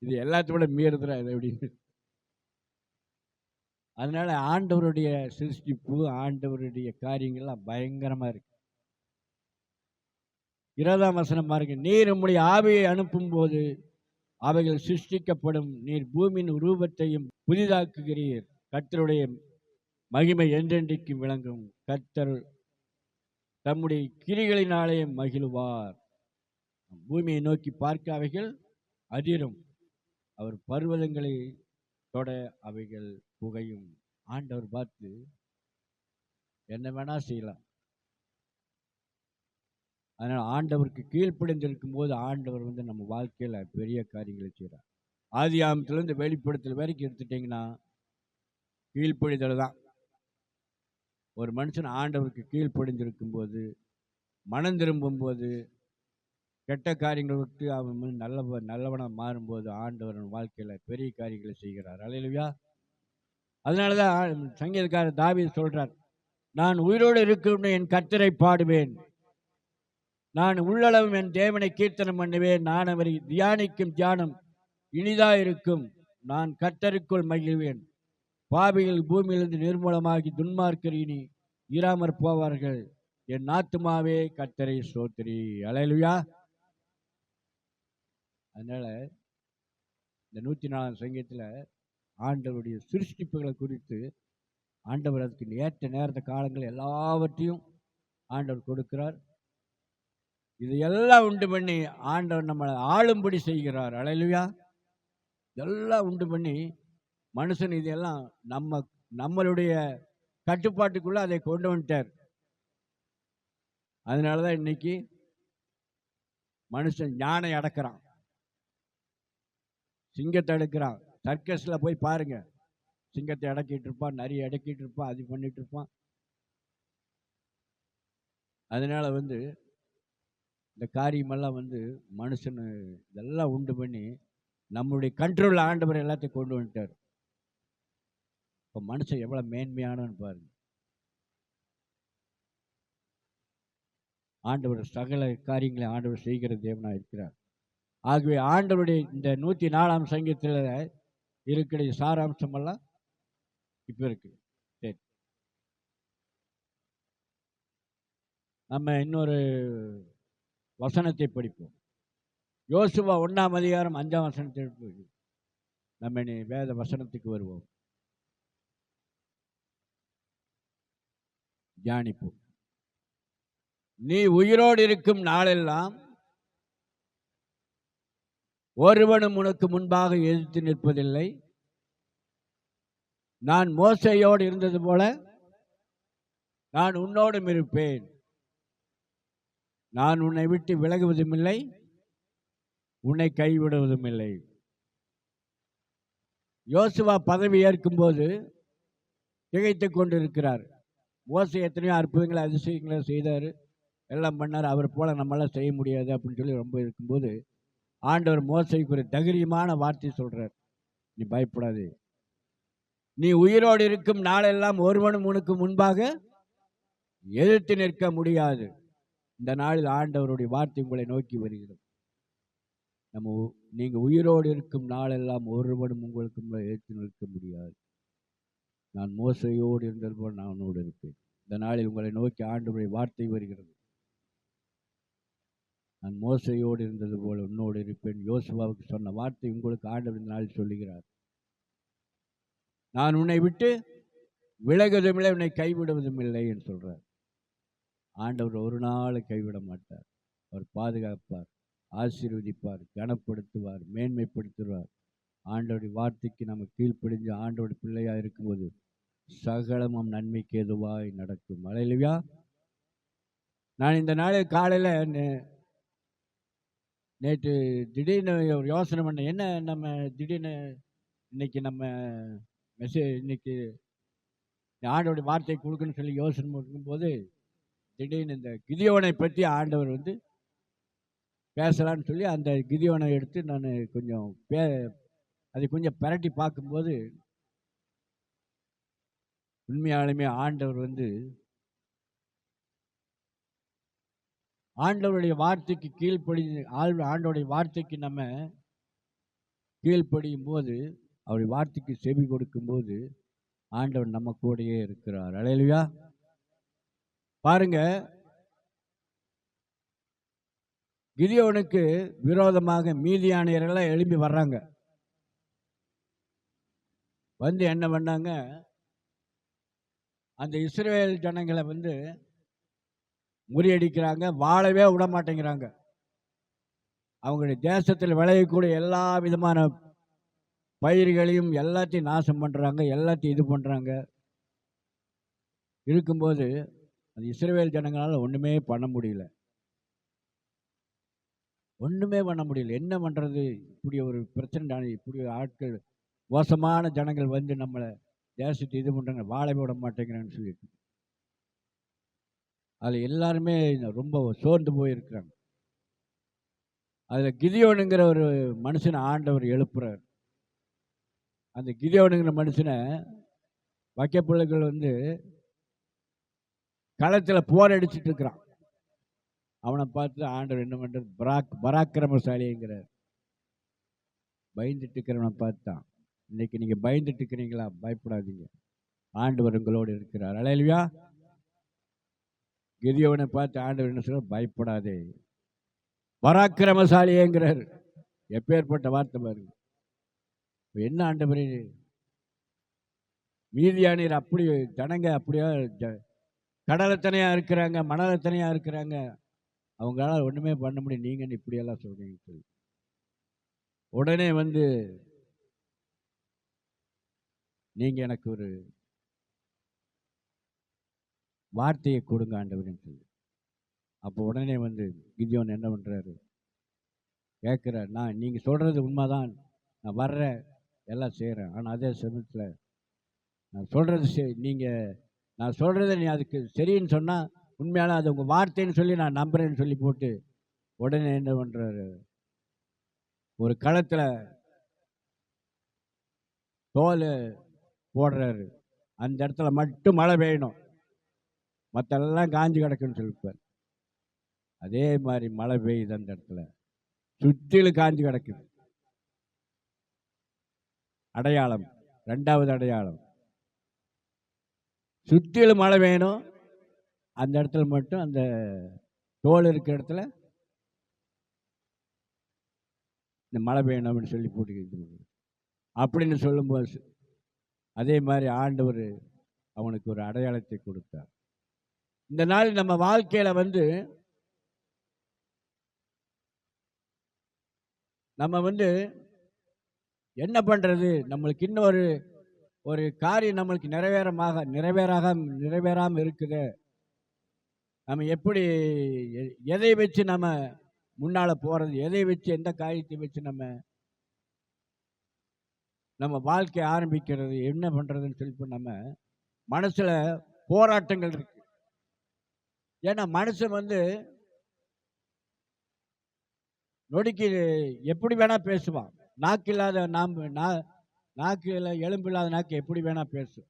இது எல்லாத்தோட மீறுதுரா இது அப்படின்னு. அதனால ஆண்டவருடைய சிருஷ்டிப்பு, ஆண்டவருடைய காரியங்கள்லாம் பயங்கரமா இருக்கு. 20ஆம் வசனம் பாருங்க. நீர் உம்முடைய ஆவியை அனுப்பும் போது அவைகள் சிருஷ்டிக்கப்படும். நீர் பூமியின் ரூபத்தையும் புதிதாக்குகிறீர். கர்த்தருடைய மகிமை என்றென்றைக்கு விளங்கும். கர்த்தர் தம்முடைய கிரிகளினாலே மகிழ்வார். பூமியை நோக்கி பார்க்க அவைகள் அதிரும். அவர் பர்வதங்களை தொட அவைகள் புகையும். ஆண்டவர் பார்த்து என்ன வேணா செய்யலாம். அதனால் ஆண்டவருக்கு கீழ்ப்படிந்திருக்கும் போது ஆண்டவர் நம்ம வாழ்க்கையில் பெரிய காரியங்களை செய்கிறார். ஆதி ஆமத்திலேருந்து வெளிப்படுத்தல் வரைக்கும் எடுத்துட்டிங்கன்னா கீழ்ப்படிதல் தான். ஒரு மனுஷன் ஆண்டவருக்கு கீழ்ப்படிந்திருக்கும் போது, மனம் திரும்பும் போது, கெட்ட காரியங்களை விட்டு அவன் நல்லவனாக மாறும்போது ஆண்டவர் வாழ்க்கையில் பெரிய காரியங்களை செய்கிறார். அல்லேலூயா. அதனால தான் சங்கீதக்காரர் தாவீது சொல்கிறார், நான் உயிரோடு இருக்கும் என் கர்த்தரை பாடுவேன், நான் உள்ளளவும் என் தேவனை கீர்த்தனம் பண்ணுவேன், நான் அவரை தியானிக்கும் தியானம் இனிதாக இருக்கும், நான் கர்த்தருக்குள் மகிழ்வேன், பாவிகள் பூமியிலிருந்து நிர்மூலமாகி துன்மார்க்கர் இனி இராமற் போவார்கள், என் ஆத்துமாவே கர்த்தரை ஸ்தோத்திரி. அல்லேலூயா. அதனால இந்த 104ஆம் சங்கீதத்தில் ஆண்டவருடைய சிருஷ்டிப்புகளை குறித்து ஆண்டவர் அதுக்கு ஏற்ற நேரத்த காலங்கள் எல்லாவற்றையும் ஆண்டவர் கொடுக்கிறார். இதையெல்லாம் உண்டு பண்ணி ஆண்டவர் நம்மளை ஆளும்படி செய்கிறார். அல்லேலூயா. இதெல்லாம் உண்டு பண்ணி மனுஷன் இதெல்லாம் நம்மளுடைய கட்டுப்பாட்டுக்குள்ள அதை கொண்டு வந்துட்டார். அதனாலதான் இன்னைக்கு மனுஷன் யானை அடக்கிறான், சிங்கத்தை அடக்கிறான். சர்க்கஸ்ல போய் பாருங்க, சிங்கத்தை அடக்கிட்டு இருப்பான், நரியை அடக்கிட்டு இருப்பான், அது பண்ணிட்டு இருப்பான். அதனால இந்த காரியமெல்லாம் மனுஷன் இதெல்லாம் உண்டு பண்ணி நம்மளுடைய கண்ட்ரோல் ஆண்டவர் எல்லாத்தையும் கொண்டு வந்துட்டார். இப்போ மனுஷன் எவ்வளவு மேன்மையானவன்னு பாருங்க. ஆண்டவர் சகல காரியங்களை ஆண்டவர் செய்கிற தேவனாக இருக்கிறார். ஆகவே ஆண்டவருடைய இந்த 104ஆம் சங்கீதத்தில் இருக்கிற சாராம்சமெல்லாம் இப்போ இருக்கு. சரி, நம்ம இன்னொரு வசனத்தை படிப்போம். யோசுவா 1ஆம் அதிகாரம் 5ஆம் வசனத்தை நம்ம வேத வசனத்துக்கு வருவோம், தியானிப்போம். நீ உயிரோடு இருக்கும் நாளெல்லாம் ஒருவனும் உனக்கு முன்பாக எதிர்த்து நிற்பதில்லை. நான் மோசேயோடு இருந்தது போல நான் உன்னோடும் இருப்பேன். நான் உன்னை விட்டு விலகுவதும் இல்லை, உன்னை கைவிடுவதும் இல்லை. யோசுவா பதவி ஏற்கும் போது திகைத்துக் கொண்டிருக்கிறார். மோசே எத்தனையோ அற்புதங்களை அதிசயங்களை செய்தார், எல்லாம் பண்ணார். அவர் போல நம்மளாம் செய்ய முடியாது அப்படின்னு சொல்லி ரொம்ப இருக்கும்போது ஆண்டவர் மோசேக்கு ஒரு தைரியமான வார்த்தை சொல்றார், நீ பயப்படாது, நீ உயிரோடு இருக்கும் நாளெல்லாம் ஒருவனும் உனக்கு முன்பாக எதிர்த்து நிற்க முடியாது. இந்த நாளில் ஆண்டவருடைய வார்த்தை உங்களை நோக்கி வருகிறது. நீங்க உயிரோடு இருக்கும் நாளெல்லாம் ஒருவனும் உங்களுக்கு எதிர்த்து நிற்க முடியாது. நான் மோசையோடு இருந்தது போல் நான் உன்னோடு இருப்பேன். இந்த நாளில் உங்களை நோக்கி ஆண்டவருடைய வார்த்தை வருகிறது, நான் மோசையோடு இருந்தது போல உன்னோடு இருப்பேன். யோசுவாவுக்கு சொன்ன வார்த்தை உங்களுக்கு ஆண்டவர் இந்த நாளில் சொல்லுகிறார். நான் உன்னை விட்டு விலகுவதும் இல்லை, உன்னை கைவிடுவதும் இல்லை என்று சொல்றார். ஆண்டவர் ஒரு நாள் கைவிட மாட்டார். அவர் பாதுகாப்பார், ஆசீர்வதிப்பார், கனப்படுத்துவார், மேன்மைப்படுத்துவார். ஆண்டவருடைய வார்த்தைக்கு நம்ம கீழ்ப்படிஞ்சு ஆண்டவருடைய பிள்ளையாக இருக்கும்போது சகலமும் நன்மைக்கு எதுவாய் நடக்கும். அல்லேலூயா. நான் இந்த நாளில் காலையில் நேற்று திடீர்னு ஒரு யோசனை பண்ணேன். என்ன நம்ம திடீர்னு இன்னைக்கு நம்ம இன்னைக்கு ஆண்டவருடைய வார்த்தை கொடுக்கணும்னு சொல்லி யோசனை பண்ணும்போது திடீர்னு இந்த கிதியோனை பற்றி ஆண்டவர் பேசலான்னு சொல்லி அந்த கிதியோனை எடுத்து நான் கொஞ்சம் அதை கொஞ்சம் பிரட்டி பார்க்கும்போது உண்மையாலுமே ஆண்டவர் ஆண்டவருடைய வார்த்தைக்கு ஆண்டவருடைய வார்த்தைக்கு நம்ம கீழ்ப்படியும் போது, அவருடைய வார்த்தைக்கு செவி கொடுக்கும் போது ஆண்டவர் நம்ம கூடயே இருக்கிறார். அல்லேலூயா. பாருங்க, கிதியோனுக்கு விரோதமாக மீதியானியர்கள் எழும்பி வர்றாங்க. என்ன பண்ணாங்க, அந்த இஸ்ரவேல் ஜனங்களை முறியடிக்கிறாங்க, வாழவே விட மாட்டேங்கிறாங்க. அவங்களுடைய தேசத்தில் விளையக்கூடிய எல்லா விதமான பயிர்களையும் எல்லாத்தையும் நாசம் பண்ணுறாங்க, எல்லாத்தையும் இது பண்ணுறாங்க. இருக்கும்போது அந்த இஸ்ரவேல் ஜனங்களால் ஒன்றுமே பண்ண முடியல. என்ன பண்ணுறது? இப்படி ஒரு பிரச்சனை, இப்படி ஆட்கள், மோசமான ஜனங்கள் நம்மளை தேசத்தை இது பண்ணுறாங்க, வாழவே விட மாட்டேங்கிறான்னு சொல்லிட்டு அதில் எல்லாருமே ரொம்ப சோர்ந்து போயிருக்கிறாங்க. அதில் கிதியோனுங்கிற ஒரு மனுஷனை ஆண்டவர் எழுப்புறார். அந்த கிதியோனுங்கிற மனுஷனை வைக்கப்பிள்ளைகள் களத்தில் போரடிச்சிட்டு இருக்கிறான். அவனை பார்த்து ஆண்டவர் என்ன பண்ணுறது, பராக்கிரமசாலிங்கிறார். பயந்துட்டு இருக்கிறவனை பார்த்தான். இன்னைக்கு நீங்கள் பயந்துட்டு இருக்கிறீங்களா? பயப்படாதீங்க, ஆண்டவர் உங்களோடு இருக்கிறார். அல்லேலூயா. கிதியோனை பார்த்து ஆண்டவர் என்ன சொல்ற, பயப்படாதே, பராக்கிரமசாலிங்கிறார். எப்பேற்பட்ட வார்த்தை பாருங்க. என்ன ஆண்டவரே, மீதியானீர் அப்படி ஜனங்க அப்படியா கடலத்தனையா இருக்கிறாங்க, மணலத்தனையா இருக்கிறாங்க, அவங்களால ஒண்ணுமே பண்ண முடியும், நீங்க இப்படியெல்லாம் சொல்றீங்க சொல்லி உடனே நீங்க எனக்கு ஒரு வார்த்தையை கொடுங்க ஆண்டவர்னு சொல்லி. அப்போ உடனே கிதியோன் என்ன பண்றாரு, கேட்குறார், நீங்க சொல்றது உண்மைதான், நான் வர்றேன், எல்லாம் செய்கிறேன். ஆனால் அதே சமயத்தில் நான் சொல்றது நீ அதுக்கு சரின்னு சொன்னால் உண்மையால அது உங்கள் வார்த்தைன்னு சொல்லி நான் நம்புறேன்னு சொல்லி போட்டு உடனே என்ன பண்ணுறாரு, ஒரு களத்தில் தோல் போடுறாரு. அந்த இடத்துல மட்டும் மழை பெய்யணும், மற்றெல்லாம் காஞ்சி கிடக்குன்னு சொல்லிப்பார். அதே மாதிரி மழை பெய்யுது, அந்த இடத்துல சுற்றிலும் காஞ்சி கிடக்குது. அடையாளம், ரெண்டாவது அடையாளம், சுற்றிலும் மழை வேணும், அந்த இடத்துல மட்டும் அந்த தோல் இருக்கிற இடத்துல இந்த மழை பெய்யணும் அப்படின்னு சொல்லி போட்டு அப்படின்னு சொல்லும்போது அதே மாதிரி ஆண்டவர் அவனுக்கு ஒரு அடையாளத்தை கொடுத்தார். இந்த நாள் நம்ம வாழ்க்கையில நம்ம என்ன பண்றது, நம்மளுக்கு இன்னொரு ஒரு காரியம் நம்மளுக்கு நிறைவேறாம இருக்குது. நம்ம எப்படி எதை வச்சு நம்ம முன்னால போறது, எதை வச்சு, எந்த காரியத்தை வச்சு நம்ம வாழ்க்கையை ஆரம்பிக்கிறது, என்ன பண்றதுன்னு சொல்லி நம்ம மனசுல போராட்டங்கள் இருக்கு. ஏன்னா மனுஷன் நொடிக்கு எப்படி வேணா பேசுவான். நாக்கு இல்லாத நாக்குல எலும்பு இல்லாத நாக்கு எப்படி வேணா பேசும்.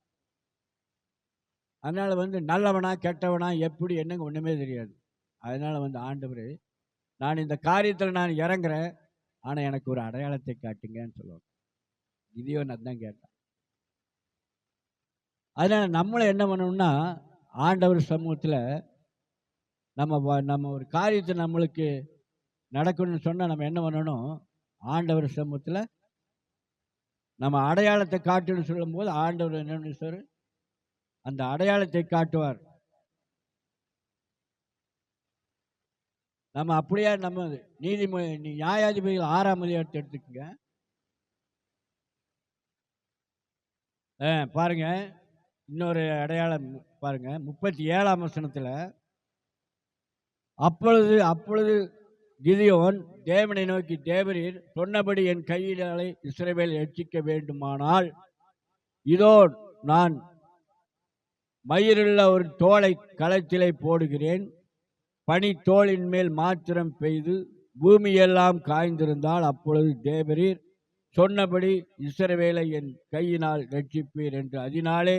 அதனால நல்லவனா கெட்டவனா எப்படி என்னங்க ஒண்ணுமே தெரியாது. அதனால ஆண்டவர், நான் இந்த காரியத்தில் நான் இறங்குறேன், ஆனா எனக்கு ஒரு அடையாளத்தை காட்டுங்கன்னு சொல்லுவாங்க. கிதியோன் அதான் கேட்டான். அதனால நம்மளும் என்ன பண்ணணும்னா, ஆண்டவர் சமூகத்தில் நம்ம ஒரு காரியத்தை நம்மளுக்கு நடக்கணும்னு சொன்னா நம்ம என்ன பண்ணணும், ஆண்டவர் சமூகத்தில் நம்ம அடையாளத்தை காட்டுன்னு சொல்லும் போது ஆண்டவர் என்ன சார், அந்த அடையாளத்தை காட்டுவார். நம்ம அப்படியே நம்ம நியாயாதிபதிகள் 6ஆம் அதிகாரத்தை எடுத்துக்கங்க. பாருங்க, இன்னொரு அடையாளம் பாருங்க, 37ஆம் வசனத்துல, அப்பொழுது கிதியோன் தேவனை நோக்கி, தேவரீர் சொன்னபடி என் கையினாலே இஸ்ரவேலை ரட்சிக்க வேண்டுமானால், இதோ நான் மயிருள்ள ஒரு தோலை களத்திலே போடுகிறேன். பனி தோளின் மேல் மாத்திரம் பெய்து பூமியெல்லாம் காய்ந்திருந்தால், அப்பொழுது தேவரீர் சொன்னபடி இஸ்ரவேலை என் கையினால் ரட்சிப்பீர் என்று அதனாலே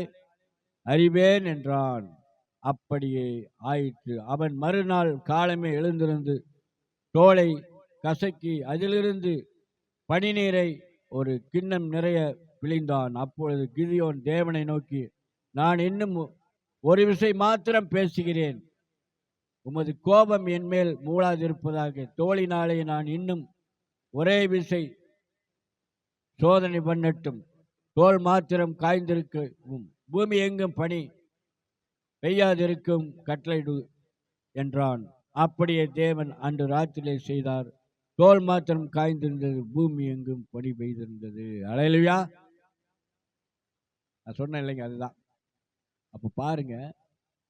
அறிவேன் என்றான். அப்படியே ஆயிற்று. அவன் மறுநாள் காலமே எழுந்திருந்து தோலை கசக்கி அதிலிருந்து பனிநீரை ஒரு கிண்ணம் நிறைய பிழிந்தான். அப்பொழுது கிதியோன் தேவனை நோக்கி, நான் இன்னும் ஒரு விசை மாத்திரம் பேசுகிறேன், உமது கோபம் என் மேல் மூளாதிருப்பதாக. தோளினாலே நான் இன்னும் ஒரே விசை சோதனை பண்ணட்டும், தோல் மாத்திரம் காய்ந்திருக்கும், பூமி எங்கும் பனி பெய்யாதிருக்கும் கட்டளையிடு என்றான். அப்படியே தேவன் அன்று ராத்திரிலே செய்தார். தோல் மாத்திரம் காய்ந்திருந்தது, பூமி எங்கும் பனி பெய்திருந்தது. அல்லேலூயா. நான் சொன்னேன் இல்லைங்க, அதுதான். அப்போ பாருங்க,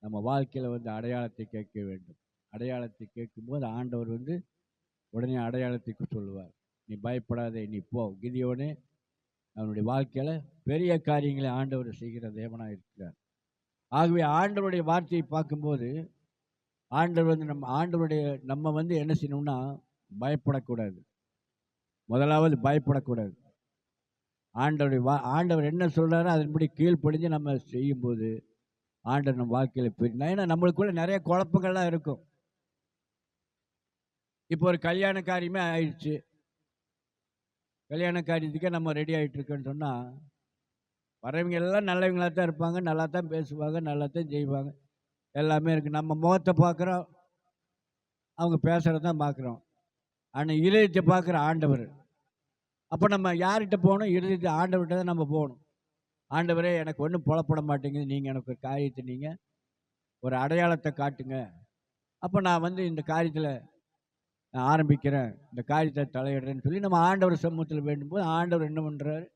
நம்ம வாழ்க்கையில் அடையாளத்தை கேட்க வேண்டும். அடையாளத்தை கேட்கும்போது ஆண்டவர் உடனே அடையாளத்துக்கு சொல்லுவார். நீ பயப்படாதே, நீ போ. கிதியோனே அவனுடைய வாழ்க்கையில பெரிய காரியங்களை ஆண்டவர் செய்கிற தேவனாக இருக்கிறார். ஆகவே ஆண்டவருடைய வார்த்தையை பார்க்கும்போது ஆண்டவர் நம்ம என்ன செய்யணும்னா, பயப்படக்கூடாது. முதலாவது பயப்படக்கூடாது. ஆண்டவர் என்ன சொல்றாரோ அதன்படி கீழ்ப்படிஞ்சு நம்ம செய்யும்போது ஆண்டவர் நம்ம வாழ்க்கையில் பெரிய, ஏன்னா நம்மளுக்குள்ள நிறைய குழப்பங்கள்லாம் இருக்கும். இப்போ ஒரு கல்யாண காரியமே ஆயிடுச்சு. கல்யாண காரியத்துக்கே நம்ம ரெடி ஆகிட்டு இருக்கோன்னு சொன்னால், வரவங்க எல்லாம் நல்லவங்களாக தான் இருப்பாங்க, நல்லா தான் பேசுவாங்க, நல்லா தான் செய்வாங்க, எல்லாமே இருக்குது. நம்ம முகத்தை பார்க்குறோம், அவங்க பேசுகிறத தான் பார்க்குறோம். ஆனால் இருதயத்தை பார்க்குற ஆண்டவர். அப்போ நம்ம யார்கிட்ட போகணும்? இருதயத்தை ஆண்டவர்கிட்ட தான் நம்ம போகணும். ஆண்டவரே, எனக்கு ஒன்றும் புலப்பட மாட்டேங்குது, நீங்கள் எனக்கு ஒரு காரியத்தை, நீங்கள் ஒரு அடையாளத்தை காட்டுங்க. அப்போ நான் இந்த காரியத்தில் நான் ஆரம்பிக்கிறேன், இந்த காரியத்தை தலையிடுறேன்னு சொல்லி நம்ம ஆண்டவர் சமூகத்தில் வேண்டும்போது ஆண்டவர் என்ன பண்ணுறாரு?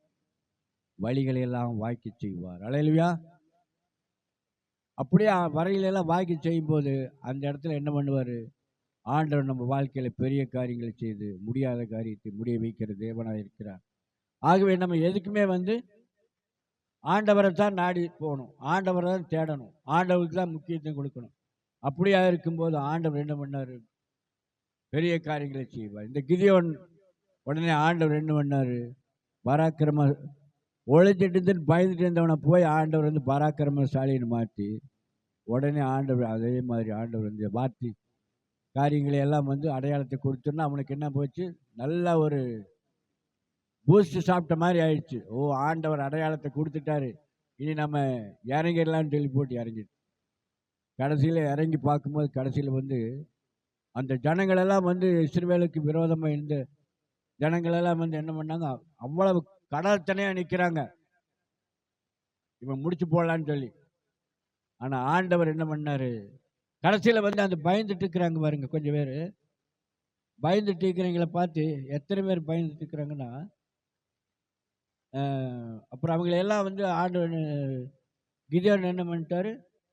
வழிகளை எல்லாம் வாய்க்க செய்வார். அல்லேலூயா. அப்படியே வரையிலெல்லாம் வாய்க்க செய்யும்போது அந்த இடத்துல என்ன பண்ணுவார்? ஆண்டவர் நம்ம வாழ்க்கையில் பெரிய காரியங்களை செய்து முடியாத காரியத்தை முடிய வைக்கிற தேவனாக இருக்கிறார். ஆகவே நம்ம எதுக்குமே ஆண்டவரை தான் நாடி போகணும், ஆண்டவரை தான் தேடணும், ஆண்டவருக்கு தான் முக்கியத்துவம் கொடுக்கணும். அப்படியா இருக்கும்போது ஆண்டவர் என்ன பண்ணார்? பெரிய காரியங்களை செய்வார். இந்த கிதியோன் உடனே ஆண்டவர் என்ன பண்ணார்? பராக்கிரம ஒழிச்சிட்டு பயந்துட்டு இருந்தவனை போய் ஆண்டவர் பராக்கிரமசாலின்னு மாற்றி, உடனே ஆண்டவர் அதே மாதிரி ஆண்டவர் வார்த்தை காரியங்களை எல்லாம் அடையாளத்தை கொடுத்தோன்னா அவனுக்கு என்ன போச்சு? நல்ல ஒரு பூஸ்ட் சாப்பிட்ட மாதிரி ஆயிடுச்சு. ஓ, ஆண்டவர் அடையாளத்தை கொடுத்துட்டாரு, இனி நம்ம இறங்கிடலான்னு சொல்லி போட்டு இறங்கிட்டு கடைசியில் இறங்கி பார்க்கும்போது கடைசியில் அந்த ஜனங்களெல்லாம் இஸ்ரவேலுக்கு விரோதமாக இருந்த ஜனங்களெல்லாம் என்ன பண்ணாங்க? அவ்வளவு கடல் தனியாக நிற்கிறாங்க, இவன் முடிச்சு போடலான்னு சொல்லி. ஆனால் ஆண்டவர் என்ன பண்ணாரு? கடைசியில் அந்த பயந்துட்டு இருக்கிறாங்க பாருங்க, கொஞ்சம் பேர் பயந்துட்டு இருக்கிறவங்கள பார்த்து, எத்தனை பேர் பயந்துட்டு இருக்கிறாங்கன்னா, அப்புறம் அவங்களெல்லாம் ஆண்டவர் கிதியோன் என்ன பண்ணிட்டாரு?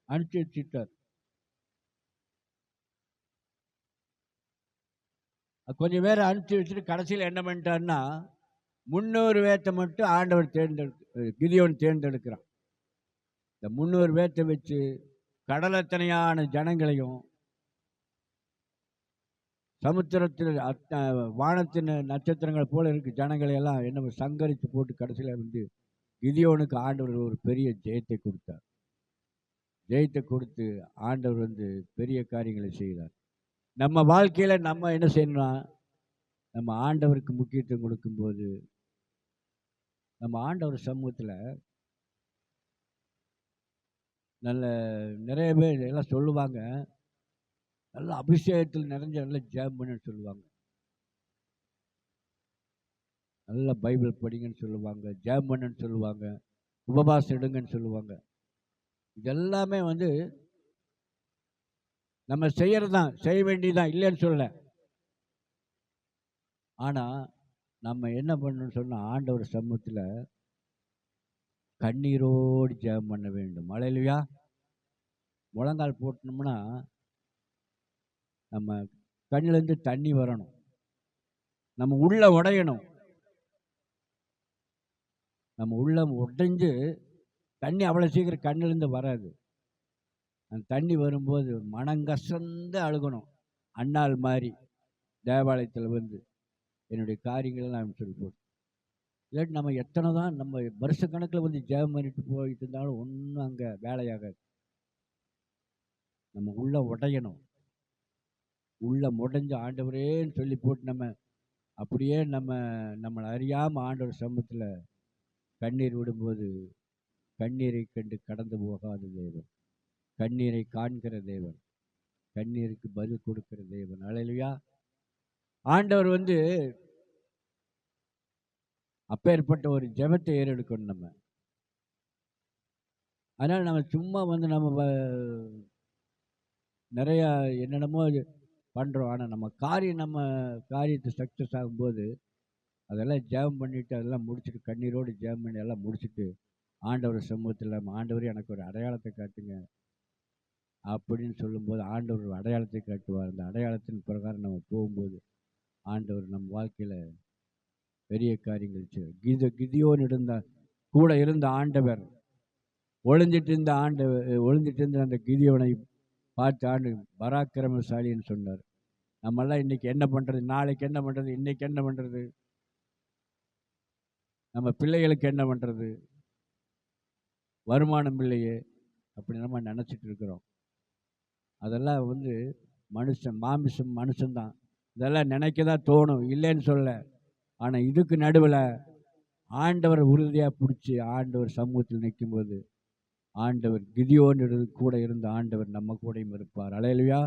அனுப்பிச்சு வச்சுட்டார். கொஞ்சம் பேர் அனுப்பிச்சு வச்சுட்டு கடைசியில் என்ன பண்ணிட்டாருன்னா, 300 பேர்த்தை மட்டும் ஆண்டவர் கிதியோன் தேர்ந்தெடுக்கிறான். இந்த 300 பேர்த்தை வச்சு கடலத்தனையான ஜனங்களையும் சமுத்திரத்தில் வானத்தின் நட்சத்திரங்கள் போல இருக்கு ஜனங்களை எல்லாம் என்ன சங்கரித்து போட்டு கடைசியில் கிதியோனுக்கு ஆண்டவர் ஒரு பெரிய ஜெயத்தை கொடுத்தார். ஜெயத்தை கொடுத்து ஆண்டவர் பெரிய காரியங்களை செய்தார். நம்ம வாழ்க்கையில் நம்ம என்ன செய்யணும்னா, நம்ம ஆண்டவருக்கு முக்கியத்துவம் கொடுக்கும்போது நம்ம ஆண்டவர் சமூகத்தில் நிறைய பேர் எல்லாம் சொல்லுவாங்க, நல்ல அபிஷேகத்தில் நிறைஞ்ச நல்ல ஜெபம் பண்ணுன்னு சொல்லுவாங்க, நல்ல பைபிள் படிங்கன்னு சொல்லுவாங்க, ஜெபம் பண்ணுன்னு சொல்லுவாங்க, உபவாசம் எடுங்கன்னு சொல்லுவாங்க. இதெல்லாமே வந்து நம்ம செய்யறது தான், செய்ய வேண்டியதுதான், இல்லைன்னு சொல்ல. ஆனால் நம்ம என்ன பண்ணணும்னு சொன்னால், ஆண்டவர் சமூகத்தில் கண்ணீரோடு ஜெபம் பண்ண வேண்டும். அல்லேலூயா. முழங்கால் போட்டோம்னா நம்ம கண்ணிலேருந்து தண்ணி வரணும், நம்ம உள்ள உடையணும். நம்ம உள்ள உடைஞ்சு தண்ணி அவ்வளோ சீக்கிரம் கண்ணிலேருந்து வராது. அந்த தண்ணி வரும்போது மனங்கசந்து அழுகணும். அண்ணாள் மாதிரி தேவாலயத்தில் வந்து என்னுடைய காரியங்கள் நான் சொல்லி போட்டு, இல்லாட்டி நம்ம எத்தனை தான் நம்ம வருஷக்கணக்கில் வந்து ஜெபம் பண்ணிட்டு போயிட்டு இருந்தாலும் ஒன்றும் அங்கே வேலையாகாது. நம்ம உள்ள உடையணும். உள்ள முடைஞ்சு ஆண்டவரேன்னு சொல்லி போட்டு நம்ம அப்படியே நம்மளை அறியாமல் ஆண்டவர் சமூகத்தில் கண்ணீர் விடும்போது, கண்ணீரை கண்டு கடந்து போகாத தேவன், கண்ணீரை காண்கிற தேவன், கண்ணீருக்கு பதில் கொடுக்கிற தேவன். அல்லேலூயா. ஆண்டவர் வந்து அப்பேற்பட்ட ஒரு ஜெபத்தை ஏறெடுக்கணும் நம்ம. அதனால் நம்ம சும்மா வந்து நம்ம நிறையா என்னென்னமோ பண்ணுறோம். ஆனால் நம்ம காரியத்தை சக்ஸஸ் ஆகும்போது அதெல்லாம் ஜெபம் பண்ணிவிட்டு அதெல்லாம் முடிச்சுட்டு கண்ணீரோடு ஜெபம் பண்ணி எல்லாம் முடிச்சுட்டு ஆண்டவர் சமூகத்தில் ஆண்டவரே எனக்கு ஒரு அடையாளத்தை காட்டுங்க அப்படின்னு சொல்லும்போது ஆண்டவர் ஒரு அடையாளத்தை காட்டுவார். அந்த அடையாளத்தின் பிரகாரம் நம்ம போகும்போது ஆண்டவர் நம்ம வாழ்க்கையில் பெரிய காரியங்கள் செய்வார். கிதியோன் கூட இருந்த ஆண்டவர் ஒளிஞ்சிட்டு இருந்த அந்த கிதியோனை பார்த்து ஆண்டு பராக்கிரமசாலின்னு சொன்னார். நம்மெல்லாம் இன்னைக்கு என்ன பண்ணுறது, நாளைக்கு என்ன பண்ணுறது, இன்னைக்கு என்ன பண்ணுறது, நம்ம பிள்ளைகளுக்கு என்ன பண்ணுறது, வருமானம் இல்லையே அப்படி நம்ம நினச்சிட்டு இருக்கிறோம். அதெல்லாம் வந்து மனுஷன்தான். இதெல்லாம் நினைக்க தான் தோணும், இல்லைன்னு சொல்ல. ஆனால் இதுக்கு நடுவில் ஆண்டவர் உறுதியாக பிடிச்சி ஆண்டவர் சமூகத்தில் நிற்கும்போது ஆண்டவர் கிதியோன் கூட இருந்த ஆண்டவர் நம்ம கூடயும் இருப்பார். அல்லேலூயா.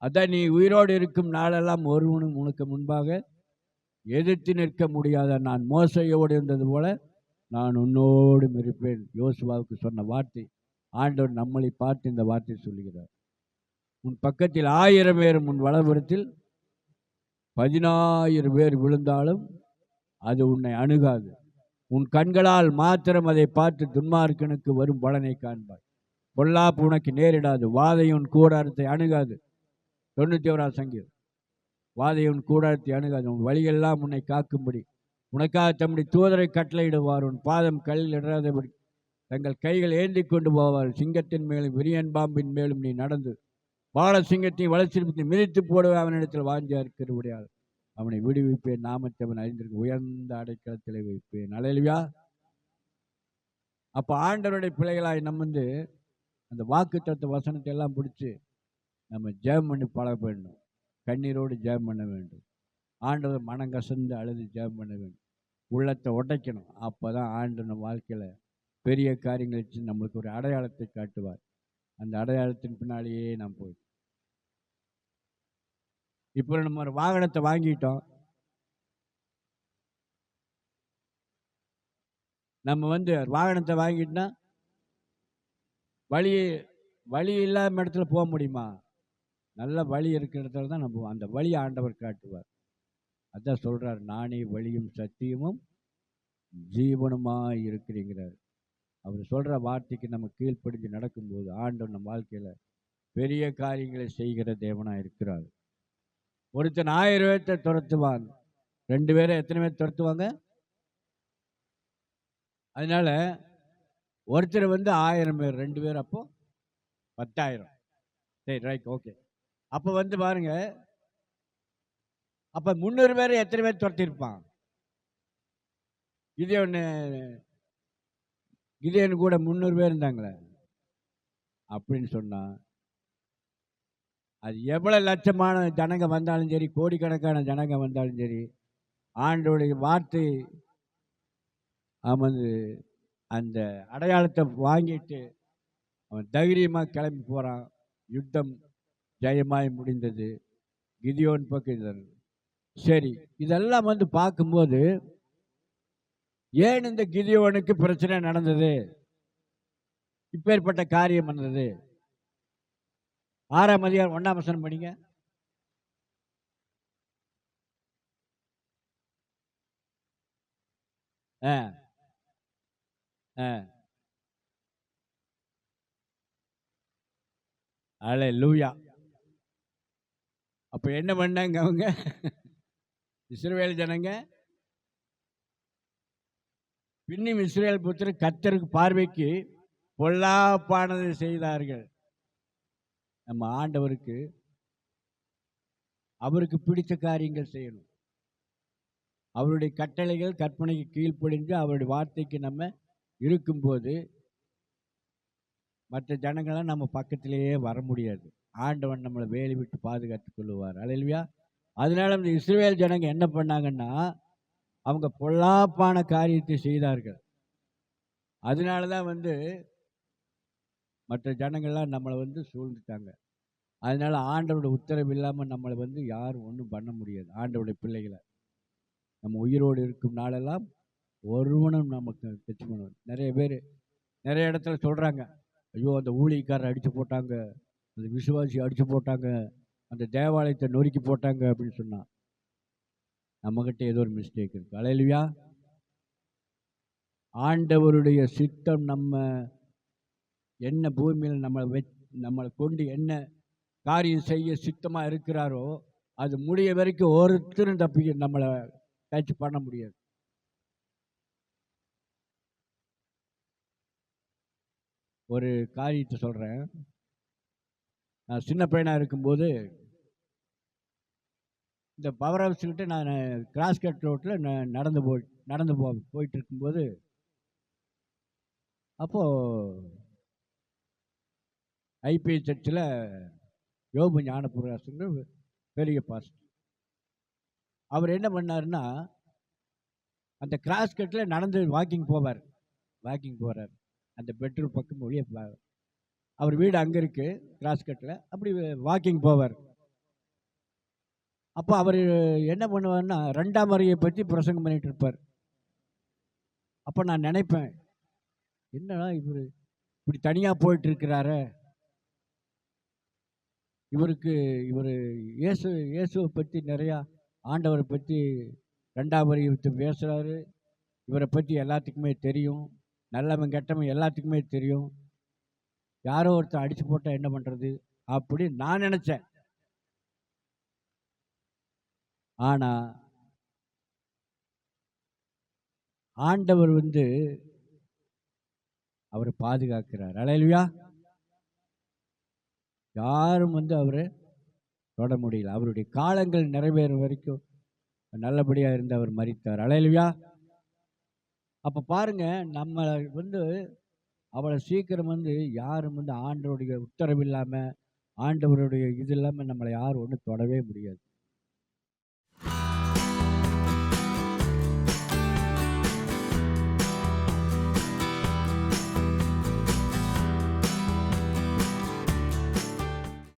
அதான் நீ உயிரோடு இருக்கும் நாளெல்லாம் ஒருவனும் உனக்கு முன்பாக எதிர்த்து நிற்க முடியாத, நான் மோசையோடு இருந்தது போல நான் உன்னோடும் இருப்பேன். யோசுவாவுக்கு சொன்ன வார்த்தை ஆண்டவர் நம்மளை பார்த்து இந்த வார்த்தை சொல்லுகிறார். உன் பக்கத்தில் 1000 பேரும் உன் வலப்புறத்தில் 10,000 பேர் விழுந்தாலும் அது உன்னை அணுகாது. உன் கண்களால் மாத்திரம் அதை பார்த்து துன்மார்க்கனுக்கு வரும் பலனை காண்பாய். பொல்லாப்பு உனக்கு நேரிடாது, வாதை உன் கூடாரத்தை அணுகாது. 91ஆம் சங்கீதம். வாதை உன் கூடாரத்தை அணுகாது. உன் வழியெல்லாம் உன்னை காக்கும்படி உனக்காக தம்முடைய தூதரை கட்டளையிடுவார். உன் பாதம் கல்லில் இடாதபடி தங்கள் கைகள் ஏந்தி கொண்டு போவார். சிங்கத்தின் மேலும் விரியன் பாம்பின் மேலும் நீ நடந்து பால சிங்கத்தையும் வளர்ச்சி மிதித்து போடுவேன். அவனிடத்தில் வாஞ்சியா இருக்கிறபடியால் அவனை விடுவிப்பேன். நாமத்தை அவன் அறிந்திருக்க உயர்ந்த அடைக்கலத்தில் வைப்பேன். அல்லேலூயா. அப்போ ஆண்டவருடைய பிள்ளைகளாய் நம்ம வந்து அந்த வாக்குத்தத்த வசனத்தை எல்லாம் பிடிச்சி நம்ம ஜெபம் பண்ணி பழக வேண்டும். கண்ணீரோடு ஜெபம் பண்ண வேண்டும். ஆண்டவர் மனங்கசந்து அழுது ஜெபம் பண்ண வேண்டும். உள்ளத்தை உடைக்கணும். அப்போ தான் ஆண்டவர் நம்ம வாழ்க்கையில் பெரிய காரியங்கள் வச்சு நம்மளுக்கு ஒரு அடையாளத்தை காட்டுவார். அந்த அடையாளத்தின் பின்னாலேயே நாம் போய் இப்போ நம்ம ஒரு வாகனத்தை வாங்கிட்டோம். நம்ம வந்து வாகனத்தை வாங்கிட்டோம்னா வழி இல்லாத இடத்துல போக முடியுமா? நல்ல வழி இருக்கிற இடத்துல தான் நம்ம அந்த வழி ஆண்டவர் காட்டுவார். அதான் சொல்றார், நானே வழியும் சத்தியமும் ஜீவனுமாய் இருக்கிறீங்கிறார். அவர் சொல்ற வார்த்தைக்கு நம்ம கீழ்ப்படிஞ்சு நடக்கும்போது ஆண்டவர் நம்ம வாழ்க்கையில பெரிய காரியங்களை செய்கிற தேவனா இருக்கிறார். ஒருத்தன் 1000 பேர்த்தை துரத்துவான், 2 பேரை எத்தனை பேர் துரத்துவாங்க? அதனால ஒருத்தர் வந்து 1000 பேர், 2 பேர் அப்போ 10,000. சரி, ரைட், ஓகே. அப்போ வந்து பாருங்க, அப்போ 300 பேரை எத்தனை பேர் துரத்திருப்பான்? கிதியோன் கூட 300 பேர் இருந்தாங்களே அப்படின்னு சொன்னா, அது எவ்வளவு லட்சமான ஜனங்க வந்தாலும் சரி, கோடிக்கணக்கான ஜனங்க வந்தாலும் சரி, ஆண்டவருடைய வார்த்தை அவன் அந்த அடையாளத்தை வாங்கிட்டு அவன் தைரியமாக கிளம்பி போகிறான். யுத்தம் ஜெயமாய் முடிந்தது. கிதியோன் பக்கம். சரி, இதெல்லாம் வந்து பார்க்கும்போது ஏன் இந்த கிதியோனுக்கு பிரச்சனை நடந்தது? இப்பேற்பட்ட காரியம் வந்தது. 6ஆம் அதிகாரம் 1ஆம் வசனம் படிங்க. அல்லேலூயா. அப்ப என்ன பண்ணாங்க அவங்க? இஸ்ரவேல் ஜனங்க பின்னும் இஸ்ரவேல் புத்திரர் கர்த்தருக்கு பார்வைக்கு பொல்லாப்பானதை செய்தார்கள். நம்ம ஆண்டவருக்கு அவருக்கு பிடித்த காரியங்கள் செய்யணும். அவருடைய கட்டளைகள் கற்பனைக்கு கீழ்ப்படிந்து அவருடைய வார்த்தைக்கு நம்ம இருக்கும்போது மற்ற ஜனங்களாம் நம்ம பக்கத்திலேயே வர முடியாது. ஆண்டவன் நம்மளை வேலி விட்டு பாதுகாத்துக் கொள்ளுவார். அல்லேலூயா. அதனால இந்த இஸ்ரவேல் ஜனங்க என்ன பண்ணாங்கன்னா, அவங்க பொல்லாப்பான காரியத்தை செய்தார்கள். அதனால தான் மற்ற ஜனங்கள்லாம் நம்மளை சூழ்ந்துட்டாங்க. அதனால ஆண்டவருடைய உத்தரவு இல்லாமல் நம்மளை யாரும் ஒன்றும் பண்ண முடியாது. ஆண்டவருடைய பிள்ளைகளை நம்ம உயிரோடு இருக்கும் நாளெல்லாம் ஒருவனும் நமக்கு டச் பண்ணுவார். நிறைய பேர் நிறைய இடத்துல சொல்கிறாங்க, ஐயோ அந்த ஊழியக்காரரை அடித்து போட்டாங்க, அந்த விசுவாசி அடித்து போட்டாங்க, அந்த தேவாலயத்தை நொறுக்கி போட்டாங்க அப்படின்னு சொன்னான். நம்மகிட்ட ஏதோ ஒரு மிஸ்டேக் இருக்குது. அல்லேலூயா. ஆண்டவருடைய சித்தம் நம்ம என்ன பூமியில் நம்மளை கொண்டு என்ன காரியம் செய்ய சித்தமாக இருக்கிறாரோ அது முடிய வரைக்கும் ஒருத்தரும் தப்பி நம்மளை டச் பண்ண முடியாது. ஒரு காரியத்தை சொல்கிறேன். நான் சின்ன பையனாக இருக்கும்போது இந்த பவர் ஹவுஸ்கிட்ட நான் கிராஸ் கட் ரோட்டில் நடந்து போயிட்டு இருக்கும்போது அப்போது ஐபிஐ சர்ச்சில் யோபு ஞானபிரகாசங்கிற பெரிய பாஸ்டர் அவர் என்ன பண்ணாருன்னா, அந்த கிராஸ் கட்டில் நடந்து வாக்கிங் போகிறார். அந்த பெட்ரூம் பக்கம் ஒழிய அவர் வீடு அங்கே இருக்குது கிராஸ் கட்டில். அப்படி வாக்கிங் போவார். அப்போ அவர் என்ன பண்ணுவார்னா 2ஆம் வரியை பற்றி பிரசங்கம் பண்ணிட்டு இருப்பார். அப்போ நான் நினைப்பேன், என்னடா இவர் இப்படி தனியாக போயிட்டு இருக்கிறாரு, இவர் இயேசுவை பற்றி நிறையா ஆண்டவரை பற்றி 2ஆம் வரியை பற்றி பேசுகிறாரு. இவரை பற்றி எல்லாத்துக்குமே தெரியும், நல்லவன் கெட்டவன் எல்லாத்துக்குமே தெரியும். யாரோ ஒருத்தர் அடித்து போட்டால் என்ன பண்ணுறது அப்படி நான் நினச்சேன். ஆனால் ஆண்டவர் அவரை பாதுகாக்கிறார். அல்லேலூயா. யாரும் அவரை தொட முடியல. அவருடைய காலங்கள் நிறைவேறும் வரைக்கும் நல்லபடியாக இருந்து அவர் மரித்தார். அல்லேலூயா. அப்போ பாருங்க, நம்ம அவ்வளோ சீக்கிரம் யாரும் ஆண்டவருடைய உத்தரவு இல்லாமல் ஆண்டவருடைய இது இல்லாமல் நம்மளை யாரும் ஒன்றும் தொடவே முடியாது.